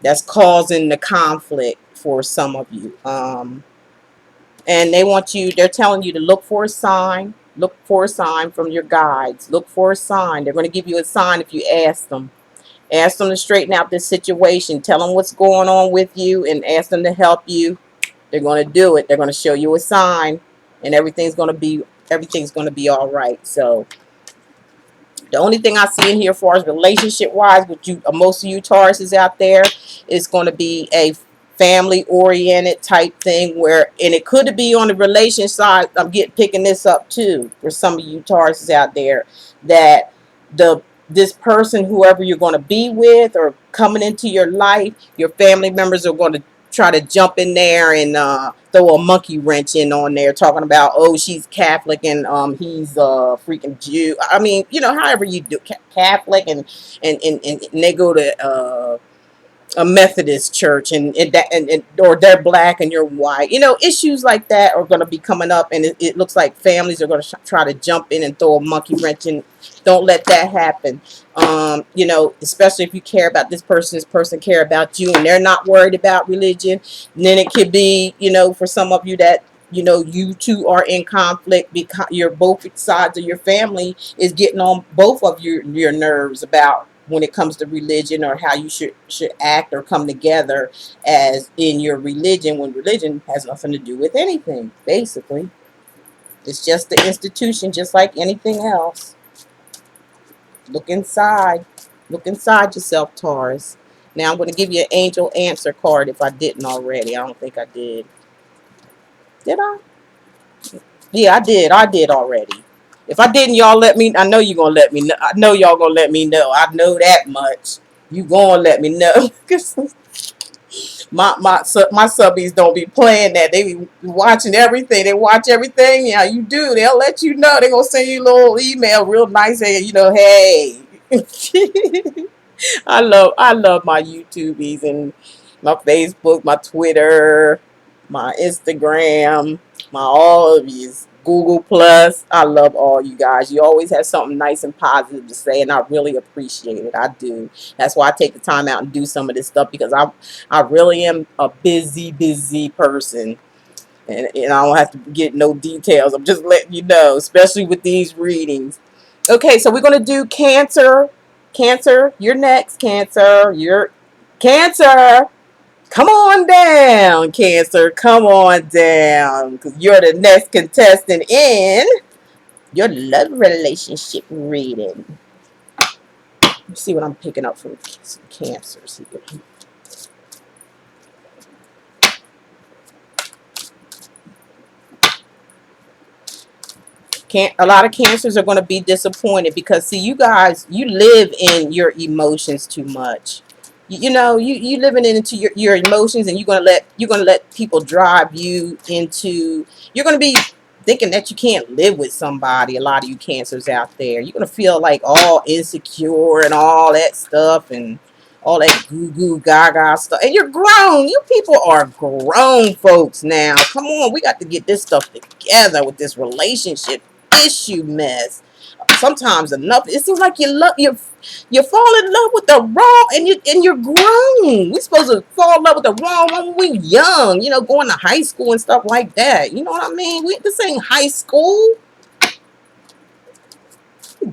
that's causing the conflict for some of you. And they're telling you to look for a sign. Look for a sign from your guides. Look for a sign. They're going to give you a sign if you ask them. Ask them to straighten out this situation. Tell them what's going on with you and ask them to help you. They're going to do it. They're going to show you a sign, and everything's going to be all right. So the only thing I see in here, as far as relationship wise, with you, most of you Tauruses out there, is going to be a family oriented type thing, and it could be on the relation side. I'm picking this up too for some of you Tauruses out there, that this person, whoever you're going to be with or coming into your life, your family members are going to try to jump in there and throw a monkey wrench in on there, talking about, oh, she's Catholic and he's a freaking Jew. I mean, however you do Catholic, and they go to a Methodist church, and or they're black and you're white. Issues like that are going to be coming up, and it looks like families are going to try to jump in and throw a monkey wrench in. Don't let that happen. Especially if you care about this person care about you, and they're not worried about religion. And then it could be, for some of you that you two are in conflict, because your both sides of your family is getting on both of your nerves about, when it comes to religion, or how you should act or come together as in your religion, when religion has nothing to do with anything. Basically, it's just the institution, just like anything else. Look inside. Look inside yourself, Taurus. Now I'm going to give you an angel answer card if I didn't already. I don't think I did. Did I? Yeah, I did. I did already. If I didn't, y'all let me. I know you're gonna let me know. I know y'all gonna let me know. I know that much. You gonna let me know. My subbies don't be playing that. They be watching everything. They watch everything. Yeah, you do. They'll let you know. They gonna send you a little email, real nice, saying, hey. I love my YouTubies and my Facebook, my Twitter, my Instagram, my all of these Google Plus. I love all you guys. You always have something nice and positive to say, and I really appreciate it. I do. That's why I take the time out and do some of this stuff, because I really am a busy person. And I don't have to get no details. I'm just letting you know, especially with these readings. Okay, so we're going to do Cancer Cancer, you're next. Cancer, you're Cancer. Come on down, Cancer. Come on down, because you're the next contestant in your love relationship reading. Let's see what I'm picking up from some Cancers here. A lot of Cancers are going to be disappointed because, see, you guys, you live in your emotions too much. You know, you living into your emotions, and you're gonna let people drive you into. You're gonna be thinking that you can't live with somebody. A lot of you Cancers out there, you're gonna feel like all insecure and all that stuff, and all that goo goo gaga stuff. And you're grown. You people are grown folks now. Come on, we got to get this stuff together with this relationship issue mess. Sometimes enough. It seems like you fall in love with the wrong, and you're grown. We're supposed to fall in love with the wrong one when we're young. You know, going to high school and stuff like that. You know what I mean? This ain't high school.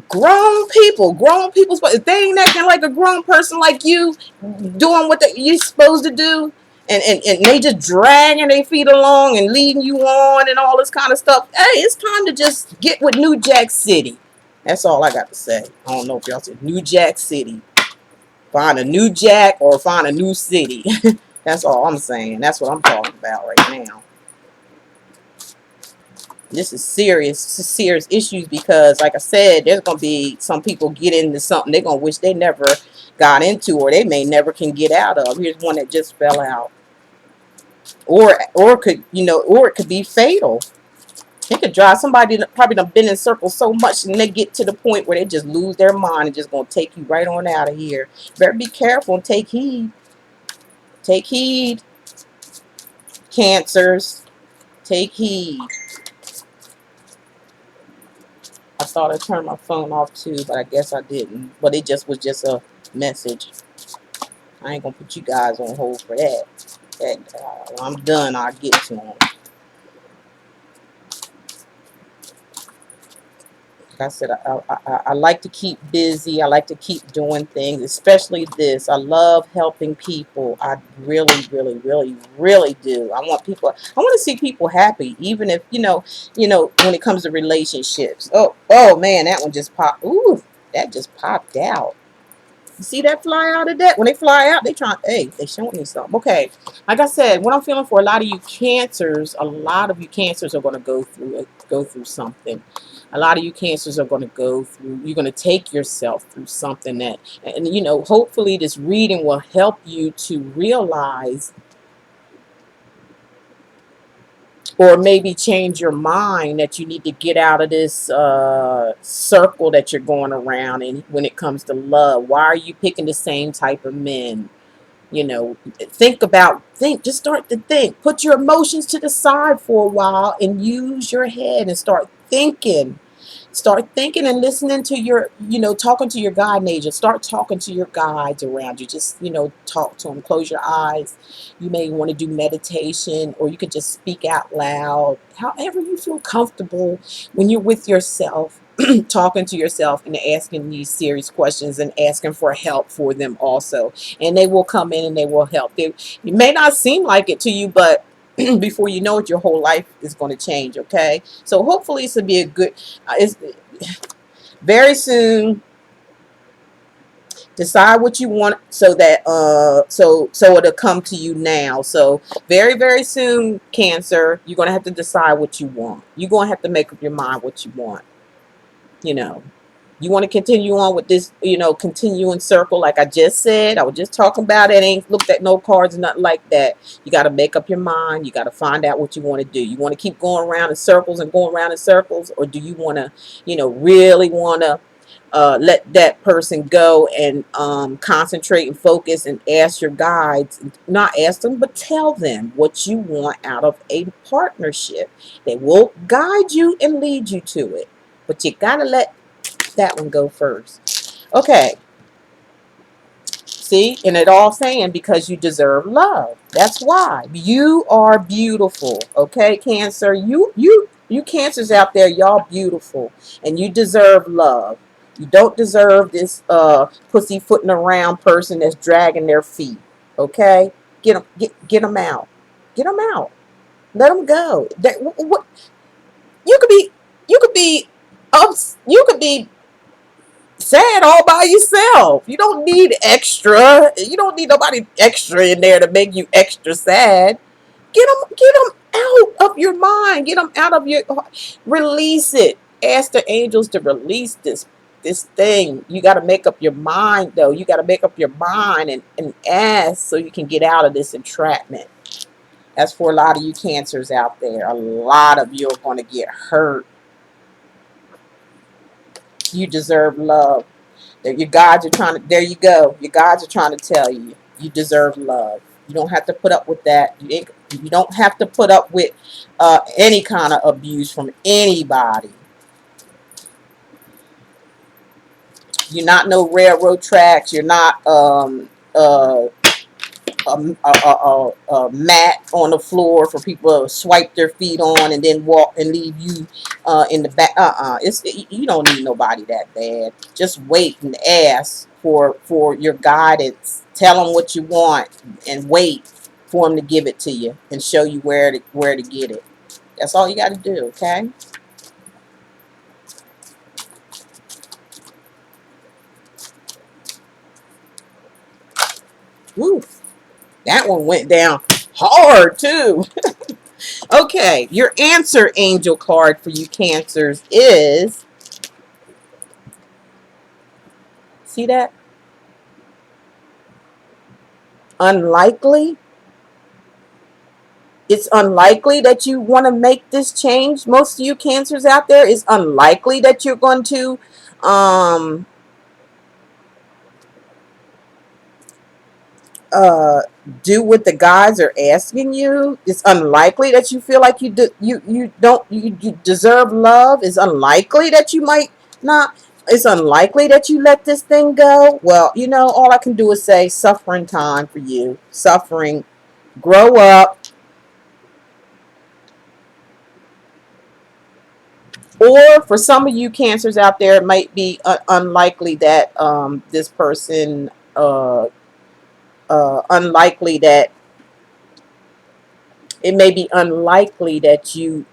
Grown people. If they ain't acting like a grown person like you, doing what you're supposed to do, and they just dragging their feet along and leading you on and all this kind of stuff. Hey, it's time to just get with New Jack City. That's all I got to say. I don't know if y'all said New Jack City. Find a new Jack or find a new city. That's all I'm saying. That's what I'm talking about right now. This is serious. This is serious issues because, like I said, there's going to be some people get into something they're going to wish they never got into, or they may never can get out of. Here's one that just fell out. Or could, or it could be fatal. It could drive somebody that probably done been in circles so much, and they get to the point where they just lose their mind and just going to take you right on out of here. Better be careful and take heed. Take heed, Cancers. Take heed. I thought I turned my phone off too, but I guess I didn't. But it just was just a message. I ain't gonna put you guys on hold for that. When I'm done, I'll get to them. Like I said, I like to keep busy. I like to keep doing things, especially this. I love helping people. I really, really, really, really do. I want to see people happy, even if, when it comes to relationships. Oh man, that one just popped. Ooh, that just popped out. You see that fly out of that? When they fly out, they showing me something. Okay. Like I said, what I'm feeling for a lot of you Cancers, are going to go through something. A lot of you Cancers are going to go through, you're going to take yourself through something and hopefully this reading will help you to realize, or maybe change your mind, that you need to get out of this circle that you're going around. And when it comes to love, why are you picking the same type of men? Just start to think. Put your emotions to the side for a while and use your head and start thinking. Start thinking and listening to talking to your guide angels. Start talking to your guides around you. Just, talk to them. Close your eyes. You may want to do meditation, or you could just speak out loud. However you feel comfortable when you're with yourself, talking to yourself and asking these serious questions and asking for help for them also. And they will come in and they will help. It may not seem like it to you, but before you know it, your whole life is going to change. Okay, so hopefully this will be a good. It's very soon. Decide what you want, so that so it'll come to you now. So very, very soon, Cancer, you're gonna have to decide what you want. You're gonna have to make up your mind what you want. You know. You want to continue on with this, continue in circle, like I just said. I was just talking about it. Ain't looked at no cards, nothing like that. You got to make up your mind. You got to find out what you want to do. You want to keep going around in circles and going around in circles, or do you want to, really want to let that person go and concentrate and focus and ask your guides, not ask them, but tell them what you want out of a partnership. They will guide you and lead you to it, but you got to let that one go first. Okay. See, and it all saying because you deserve love. That's why. You are beautiful. Okay, Cancer. You Cancers out there, y'all beautiful. And you deserve love. You don't deserve this pussyfooting around person that's dragging their feet. Okay, get them out. Get them out. Let them go. What you could be, you could be, you could be sad all by yourself. You don't need extra. You don't need nobody extra in there to make you extra sad. Get them out of your mind. Get them out of your. Release it. Ask the angels to release this thing. You got to make up your mind, though. You got to make up your mind and ask so you can get out of this entrapment. That's for a lot of you cancers out there. A lot of you are going to get hurt. You deserve love. Your gods are trying to. There you go. Your gods are trying to tell you you deserve love. You don't have to put up with that. You don't have to put up with any kind of abuse from anybody. You're not no railroad tracks. You're not a mat on the floor for people to swipe their feet on and then walk and leave you in the back. You don't need nobody that bad. Just wait and ask for your guidance. Tell them what you want and wait for them to give it to you and show you where to get it. That's all you got to do. Okay. Woo. That one went down hard too. Okay, your answer angel card for you cancers is, see that? Unlikely. It's unlikely that you want to make this change. Most of you cancers out there, it's unlikely that you're going to um uh do what the guys are asking you. It's unlikely that you feel like you deserve love. It's unlikely that you might not. It's unlikely that you let this thing go. Well, all I can do is say suffering time for you. Suffering. Grow up. Or for some of you cancers out there, it might be unlikely that this person unlikely that it may be unlikely that you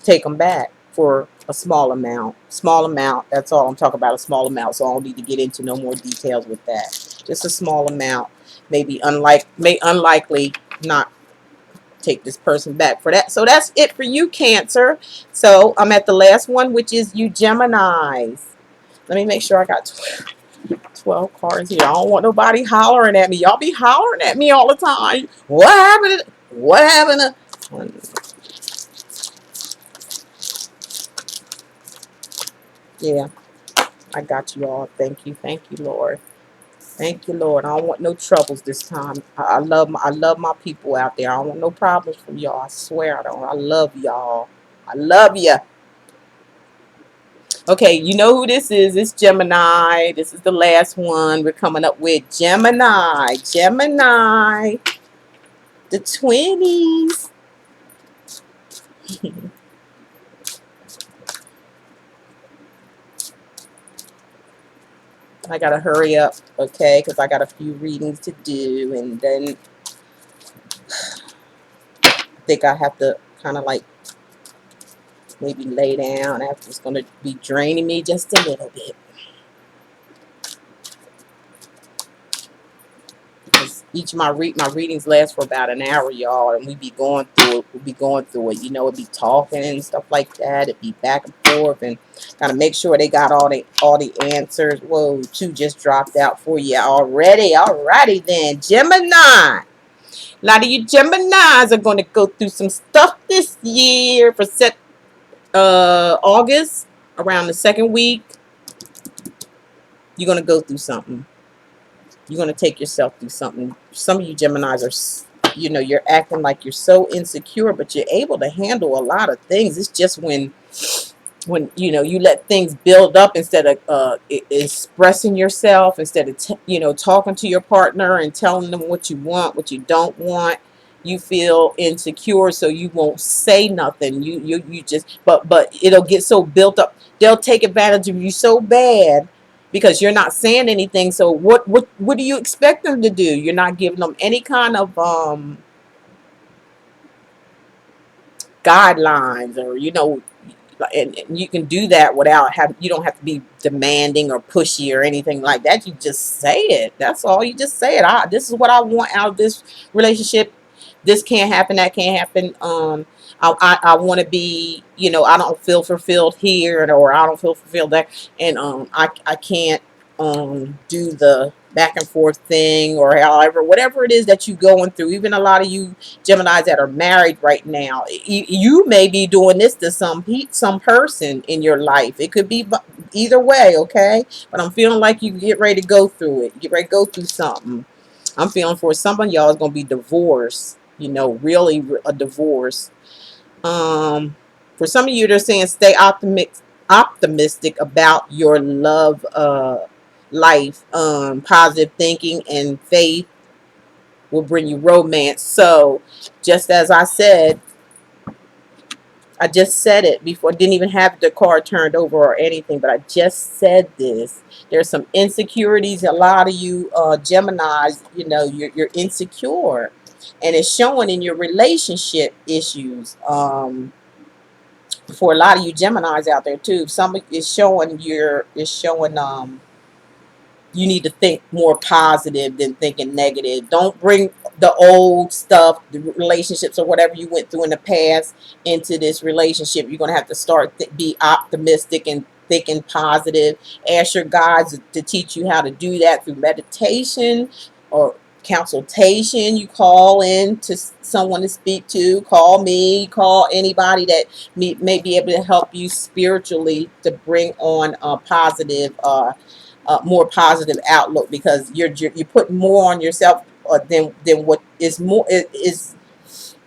take them back for a small amount. Small amount. That's all I'm talking about. A small amount. So I don't need to get into no more details with that. Just a small amount. Maybe unlikely not take this person back for that. So that's it for you, Cancer. So I'm at the last one, which is you Geminis. Let me make sure I got 12 cards here. I don't want nobody hollering at me. Y'all be hollering at me all the time. What happened? What happened? Yeah, I got you all. Thank you. Thank you, Lord. Thank you, Lord. I don't want no troubles this time. I love my people out there. I don't want no problems from y'all. I swear I don't. I love y'all. I love you. Okay, you know who this is. It's Gemini. This is the last one. We're coming up with Gemini. Gemini. The 20s. I gotta hurry up, okay, because I got a few readings to do, and then I think I have to kind of like maybe lay down after. It's gonna be draining me just a little bit. Each of my readings last for about an hour, y'all, and we be going through it. We'll be going through it. It be talking and stuff like that. It be back and forth, and gotta make sure they got all the answers. Whoa, 2 just dropped out for you already. Alrighty then, Gemini. A lot of you Geminis are gonna go through some stuff this year for August, around the second week. You're gonna go through something. You're going to take yourself through something. Some of you Geminis are, you're acting like you're so insecure, but you're able to handle a lot of things. It's just when you let things build up instead of expressing yourself, instead of talking to your partner and telling them what you want, what you don't want. You feel insecure, so you won't say nothing. You just but it'll get so built up. They'll take advantage of you so bad because you're not saying anything. So what do you expect them to do? You're not giving them any kind of guidelines, or and you can do that without having, you don't have to be demanding or pushy or anything like that. You just say it. That's all. You just say it. This is what I want out of this relationship. This can't happen, that can't happen. I want to be, I don't feel fulfilled here, or I don't feel fulfilled there, and I can't do the back and forth thing, or however, whatever it is that you going through. Even a lot of you Geminis that are married right now, you may be doing this to some person in your life. It could be either way, okay? But I'm feeling like you get ready to go through it. Get ready to go through something. I'm feeling for some of y'all is gonna be divorce. Really a divorce. Um, for some of you, they're saying stay optimistic about your love life. Positive thinking and faith will bring you romance. So, just as I just said it before. Didn't even have the card turned over or anything, but I just said this. There's some insecurities. A lot of you Geminis, you're insecure, and it's showing in your relationship issues. For a lot of you Geminis out there too, some is showing you need to think more positive than thinking negative. Don't bring the old stuff, the relationships or whatever you went through in the past into this relationship. You're going to have to start be optimistic and thinking positive. Ask your guides to teach you how to do that through meditation or consultation. You call in to someone to speak to. Call me. Call anybody that may be able to help you spiritually to bring on a positive more positive outlook, because you're putting more on yourself than what is more is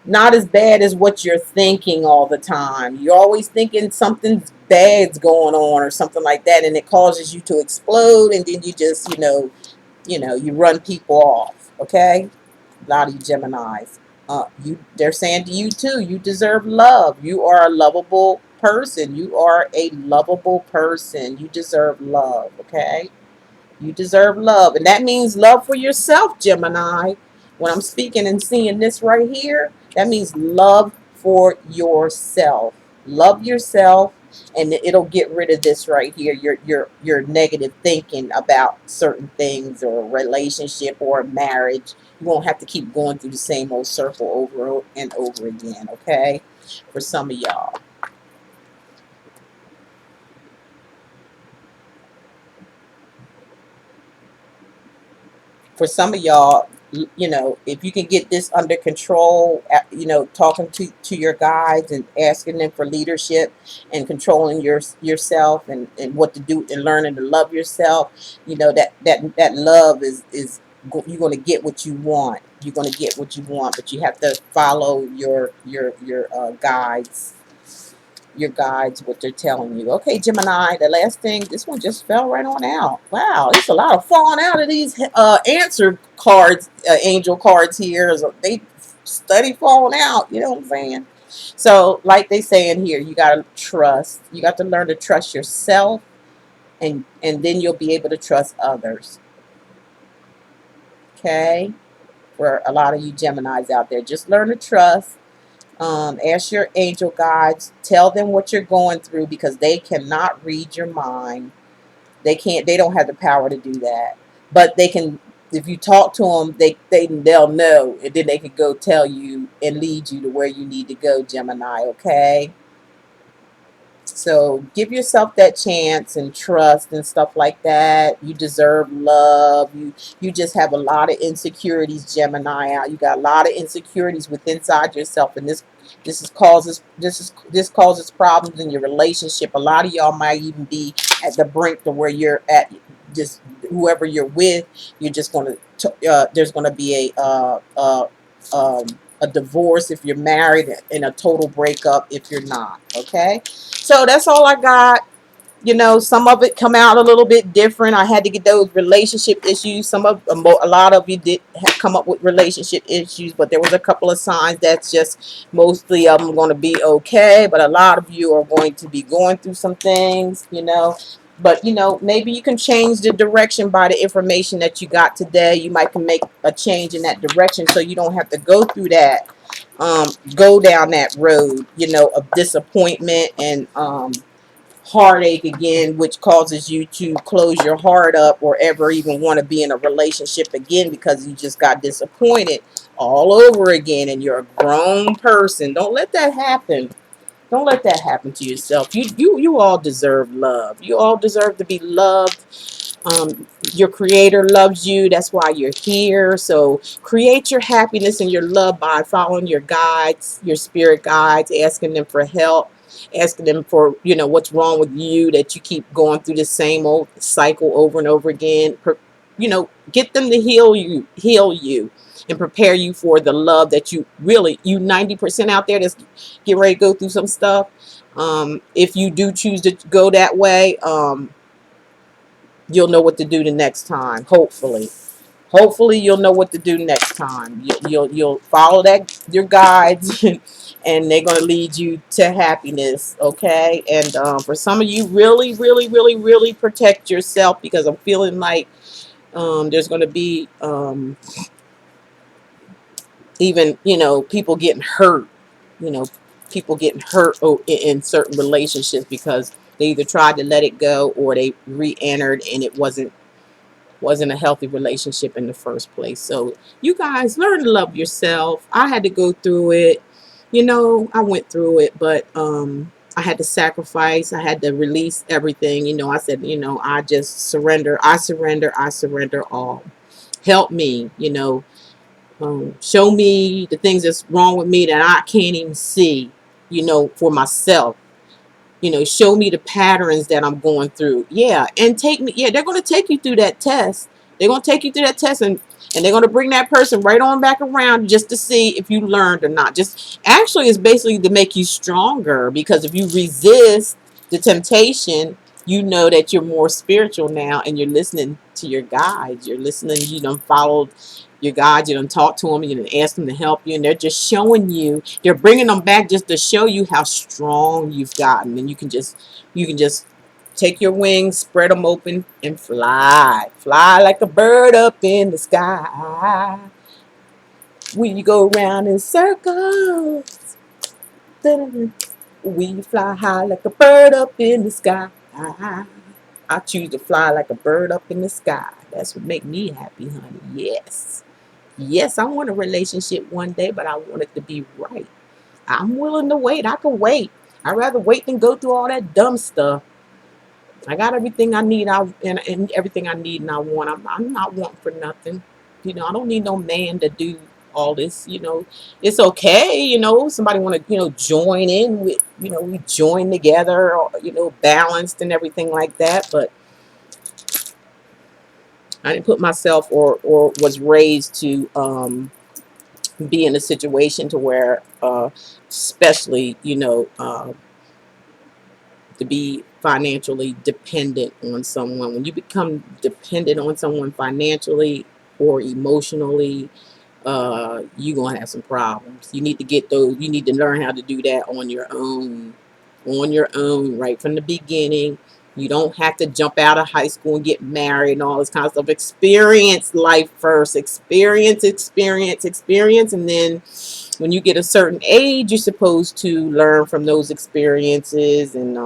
not as bad as what you're thinking all the time. You're always thinking something bad's going on or something like that, and it causes you to explode, and then you just you run people off. Okay, a lot of you Geminis. They're saying to you too, you deserve love. You are a lovable person. You are a lovable person. You deserve love. Okay. You deserve love. And that means love for yourself, Gemini. When I'm speaking and seeing this right here, that means love for yourself. Love yourself, and it'll get rid of this right here. Your negative thinking about certain things, or a relationship or a marriage. You won't have to keep going through the same old circle over and over again, okay? For some of y'all. For some of y'all, if you can get this under control, talking to your guides and asking them for leadership and controlling yourself, and what to do, and learning to love yourself, that love is you're going to get what you want. You're going to get what you want, but you have to follow your guides, what they're telling you. Okay, Gemini, the last thing, this one just fell right on out. Wow, there's a lot of falling out of these answer cards, angel cards here. So they study falling out, you know what I'm saying? So, like they say in here, you got to trust. You got to learn to trust yourself, and then you'll be able to trust others. Okay? For a lot of you Geminis out there, just learn to trust. Ask your angel guides. Tell them what you're going through, because they cannot read your mind. They can't. They don't have the power to do that. But they can. If you talk to them, they'll know, and then they can go tell you and lead you to where you need to go, Gemini. Okay. So give yourself that chance and trust and stuff like that. You deserve love. You just have a lot of insecurities, Gemini. Out. You got a lot of insecurities within inside yourself, and this causes problems in your relationship. A lot of y'all might even be at the brink to where you're at. Just whoever you're with, you're just gonna there's gonna be um, a divorce if you're married, and a total breakup if you're not. Okay, so that's all I got. some of it come out a little bit different. I had to get those relationship issues. A lot of you did have come up with relationship issues, but there was a couple of signs that's just mostly of them going to be okay. But a lot of you are going to be going through some things. But maybe you can change the direction by the information that you got today. You might can make a change in that direction, so you don't have to go through that, go down that road, of disappointment and heartache again, which causes you to close your heart up or ever even want to be in a relationship again because you just got disappointed all over again and you're a grown person. Don't let that happen. Don't let that happen to yourself. You all deserve love. You all deserve to be loved. Your creator loves you. That's why you're here. So create your happiness and your love by following your guides, your spirit guides, asking them for help, asking them for, what's wrong with you that you keep going through the same old cycle over and over again. Get them to heal you and prepare you for the love that you 90% out there that's getting ready to go through some stuff. If you do choose to go that way, you'll know what to do the next time. Hopefully you'll know what to do next time. You'll follow that your guides, and they're gonna lead you to happiness. Okay, and for some of you, really, really, really, really protect yourself because I'm feeling like there's gonna be even people getting hurt. You know, people getting hurt in certain relationships because they either tried to let it go or they re-entered and it wasn't a healthy relationship in the first place. So you guys learn to love yourself. I had to go through it. I went through it, but I had to sacrifice. I had to release everything. I said, I just surrender. I surrender all. Help me, show me the things that's wrong with me that I can't even see, for myself. Show me the patterns that I'm going through. Yeah, and take me. Yeah, they're going to take you through that test. They're going to take you through that test, and they're going to bring that person right on back around just to see if you learned or not. Just actually, it's basically to make you stronger because if you resist the temptation, you know that you're more spiritual now, and you're listening to your guides. You're listening. You don't follow your guides. You don't talk to them. You don't ask them to help you, and they're just showing you. They're bringing them back just to show you how strong you've gotten, and you can just take your wings, spread them open, and fly like a bird up in the sky. We go round in circles. We fly high like a bird up in the sky. I choose to fly like a bird up in the sky. That's what make me happy, honey. Yes. Yes, I want a relationship one day, but I want it to be right. I'm willing to wait. I can wait. I'd rather wait than go through all that dumb stuff. I got everything I need. And everything I need and I want. I'm not wanting for nothing. I don't need no man to do all this. It's okay. Somebody want to join in with. We join together. Or, balanced and everything like that. But I didn't put myself or was raised to be in a situation to where, especially, to be financially dependent on someone. When you become dependent on someone financially or emotionally, you're gonna have some problems. You need to get those. You need to learn how to do that on your own, right from the beginning. You don't have to jump out of high school and get married and all this kind of stuff. Experience life first. Experience, and then when you get a certain age, you're supposed to learn from those experiences, and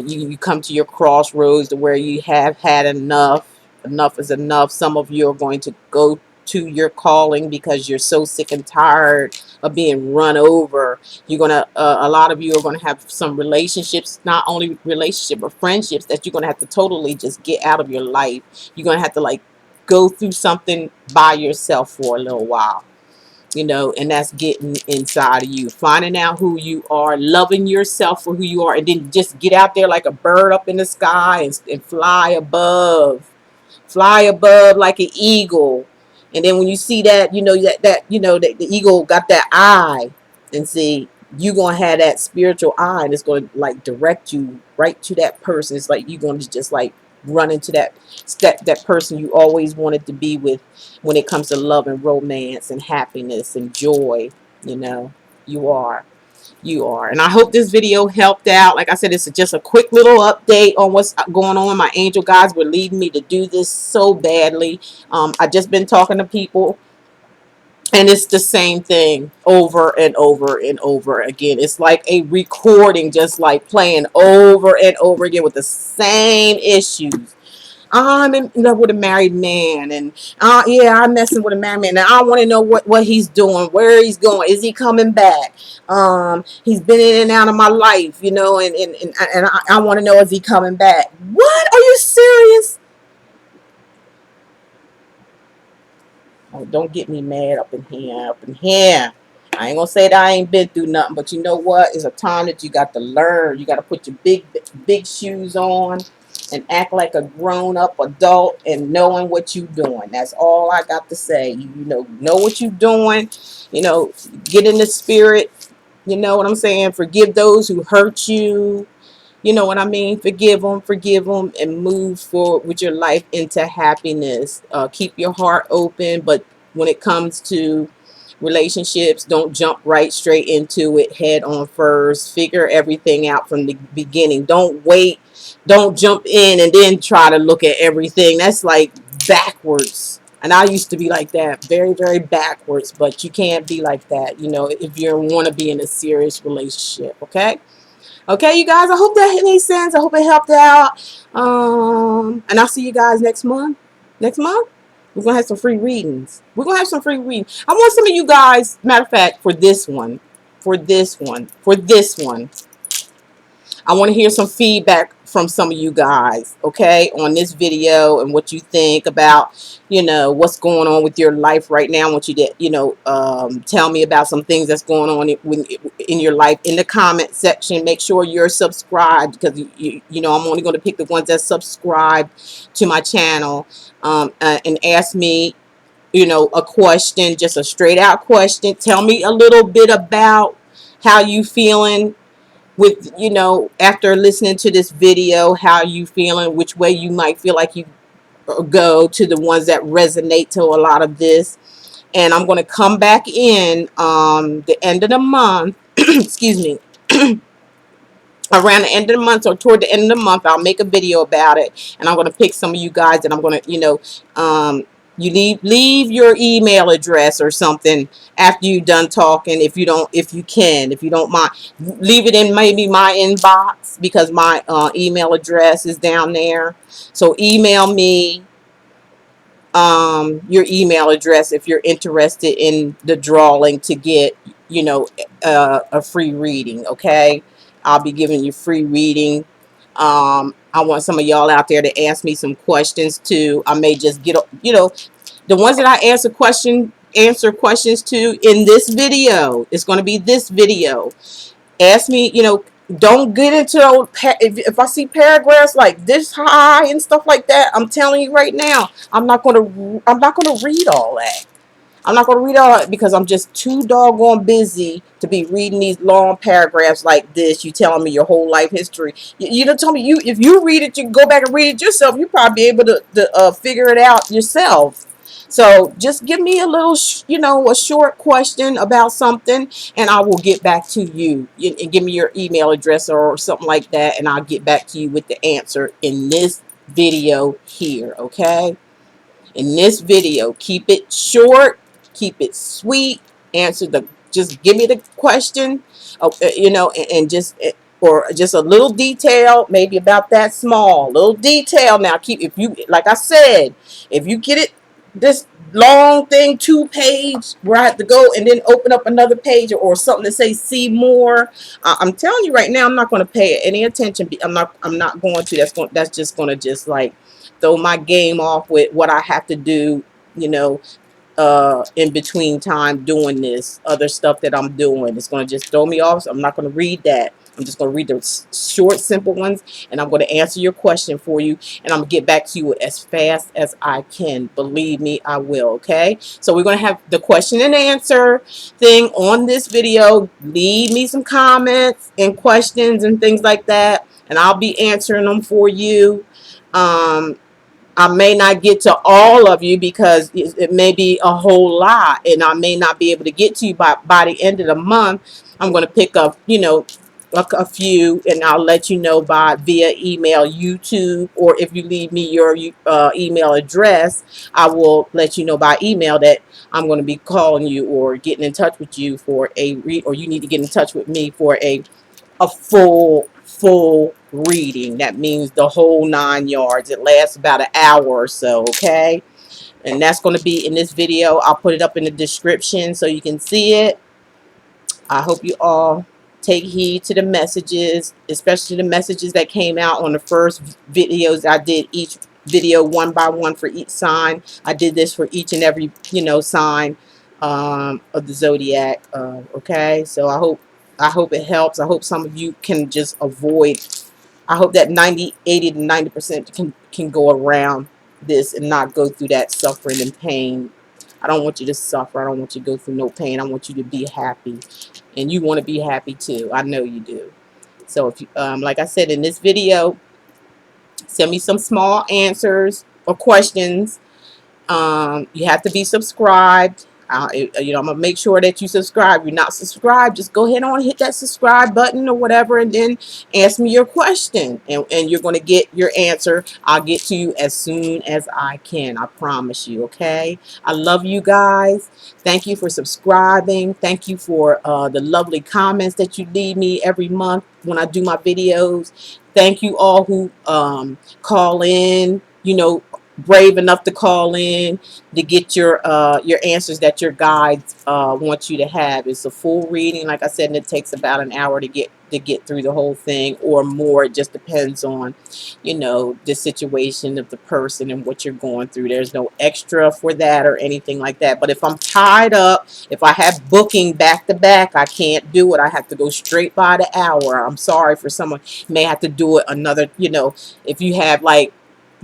you come to your crossroads to where you have had enough. Enough is enough. Some of you are going to go to your calling because you're so sick and tired of being run over. A lot of you are gonna have some relationships, not only relationship but friendships, that you're gonna have to totally just get out of your life. You're gonna have to like go through something by yourself for a little while. And that's getting inside of you, finding out who you are, loving yourself for who you are, and then just get out there like a bird up in the sky and fly above like an eagle. And then when you see that, that the eagle got that eye, and see, you gonna have that spiritual eye, and it's gonna like direct you right to that person. It's like you're gonna just like run into that person you always wanted to be with when it comes to love and romance and happiness and joy. You know, you are. You are. And I hope this video helped out. Like I said, it's just a quick little update on what's going on. My angel guides were leading me to do this so badly. I just been talking to people, and it's the same thing over and over and over again. It's like a recording, just like playing over and over again with the same issues. I'm in love with a married man, and yeah, I'm messing with a married man, and I want to know what he's doing, where he's going, is he coming back? He's been in and out of my life, you know, and I want to know, is he coming back? What? Are you serious? Oh, don't get me mad up in here, up in here. I ain't gonna say that I ain't been through nothing, but you know what? It's a time that you got to learn. You got to put your big shoes on and act like a grown-up adult and knowing what you doing. That's all I got to say. You know what you doing. You know, get in the spirit. You know what I'm saying? Forgive those who hurt you. You know what I mean? Forgive them, and move forward with your life into happiness. Keep your heart open, but when it comes to relationships, don't jump right straight into it head on first. Figure everything out from the beginning. Don't wait. Don't jump in and then try to look at everything. That's like backwards. And I used to be like that, very, very backwards, but you can't be like that, you know, if you want to be in a serious relationship, okay? Okay, you guys, I hope that made sense. I hope it helped out. And I'll see you guys next month. Next month, we're going to have some free readings. We're going to have some free readings. I want some of you guys, matter of fact, for this one, I want to hear some feedback from some of you guys, okay, on this video and what you think about, you know, what's going on with your life right now. I want you to, you know, tell me about some things that's going on in your life in the comment section. Make sure you're subscribed, because, you know, I'm only going to pick the ones that subscribe to my channel, and ask me, you know, a question, just a straight out question. Tell me a little bit about how you feeling with, you know, after listening to this video, how you feeling, which way you might feel like you go, to the ones that resonate to a lot of this. And I'm going to come back in the end of the month excuse me, around the end of the month or toward the end of the month. I'll make a video about it, and I'm going to pick some of you guys, and I'm going to, you know, you leave your email address or something after you're done talking. If you don't, if you don't mind, leave it in maybe my inbox, because my email address is down there. So email me your email address if you're interested in the drawing to get, you know, a free reading. Okay, I'll be giving you free reading. I want some of y'all out there to ask me some questions too. I may just get, you know, the ones that I answer questions to in this video. It's going to be this video. Ask me, you know, don't get into if I see paragraphs like this high and stuff like that. I'm telling you right now, I'm not going to read all that. I'm not going to read all that, because I'm just too doggone busy to be reading these long paragraphs like this. You telling me your whole life history. You don't tell me, if you read it, you can go back and read it yourself. You probably be able to figure it out yourself. So just give me a little, you know, a short question about something, and I will get back to you. And give me your email address or something like that, and I'll get back to you with the answer in this video here, okay? In this video, keep it short, keep it sweet, answer just give me the question, you know, and just, or just a little detail, maybe about that small, little detail. Now keep, if you, like I said, if you get it, this long thing, 2-page, where I have to go and then open up another page, or something to say see more, I'm telling you right now, I'm not going to pay any attention. I'm not going to. That's just going to just like throw my game off with what I have to do, you know, in between time doing this other stuff that I'm doing. It's going to just throw me off. So I'm not going to read that. I'm just going to read the short, simple ones, and I'm going to answer your question for you, and I'm going to get back to you as fast as I can. Believe me, I will, okay? So we're going to have the question and answer thing on this video. Leave me some comments and questions and things like that, and I'll be answering them for you. I may not get to all of you because it may be a whole lot, and I may not be able to get to you by the end of the month. I'm going to pick up, a few, and I'll let you know by via email, YouTube, or if you leave me your email address, I will let you know by email that I'm going to be calling you or getting in touch with you for or you need to get in touch with me for a full reading. That means the whole 9 yards. It lasts about an hour or so, okay? And that's going to be in this video. I'll put it up in the description so you can see it. I hope you all take heed to the messages, especially the messages that came out on the first videos. I did each video one by one for each sign. I did this for each and every, sign of the zodiac. Okay, so I hope it helps. I hope some of you can just avoid. I hope that 80 to 90% can go around this and not go through that suffering and pain. I don't want you to suffer. I don't want you to go through no pain. I want you to be happy, and you want to be happy too. I know you do. So if you, like I said in this video, send me some small answers or questions. You have to be subscribed. I'm gonna make sure that you subscribe. If you're not subscribed, just go ahead on, hit that subscribe button or whatever, and then ask me your question, and you're gonna get your answer. I'll get to you as soon as I can. I promise you. Okay. I love you guys. Thank you for subscribing. Thank you for the lovely comments that you leave me every month when I do my videos. Thank you all who call in. Brave enough to call in to get your answers that your guides want you to have. It's a full reading, like I said, and it takes about an hour to get through the whole thing or more. It just depends on the situation of the person and what you're going through. There's no extra for that or anything like that. But if I'm tied up, if I have booking back to back, I can't do it. I have to go straight by the hour. I'm sorry for someone. You may have to do it another, if you have like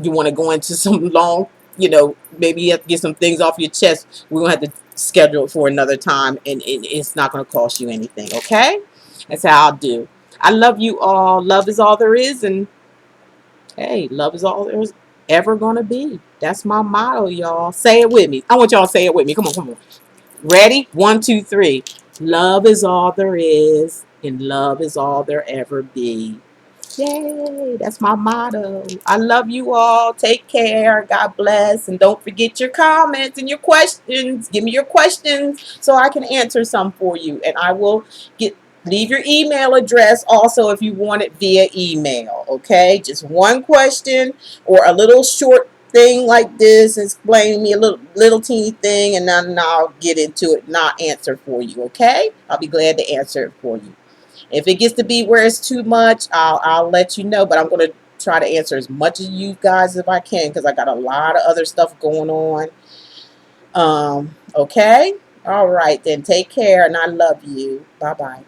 you want to go into some long, maybe you have to get some things off your chest. We're going to have to schedule it for another time, and it's not going to cost you anything, okay? That's how I'll do. I love you all. Love is all there is, and hey, love is all there's ever going to be. That's my motto, y'all. Say it with me. I want y'all to say it with me. Come on, come on. Ready? 1, 2, 3. Love is all there is, and love is all there ever be. Yay, that's my motto. I love you all. Take care. God bless. And don't forget your comments and your questions. Give me your questions so I can answer some for you. And I will leave your email address also if you want it via email. Okay? Just one question or a little short thing like this, explain me a little teeny thing, and then I'll get into it and I'll answer for you. Okay? I'll be glad to answer it for you. If it gets to be where it's too much, I'll let you know. But I'm going to try to answer as much of you guys as I can because I got a lot of other stuff going on. Okay? All right, then. Take care, and I love you. Bye-bye.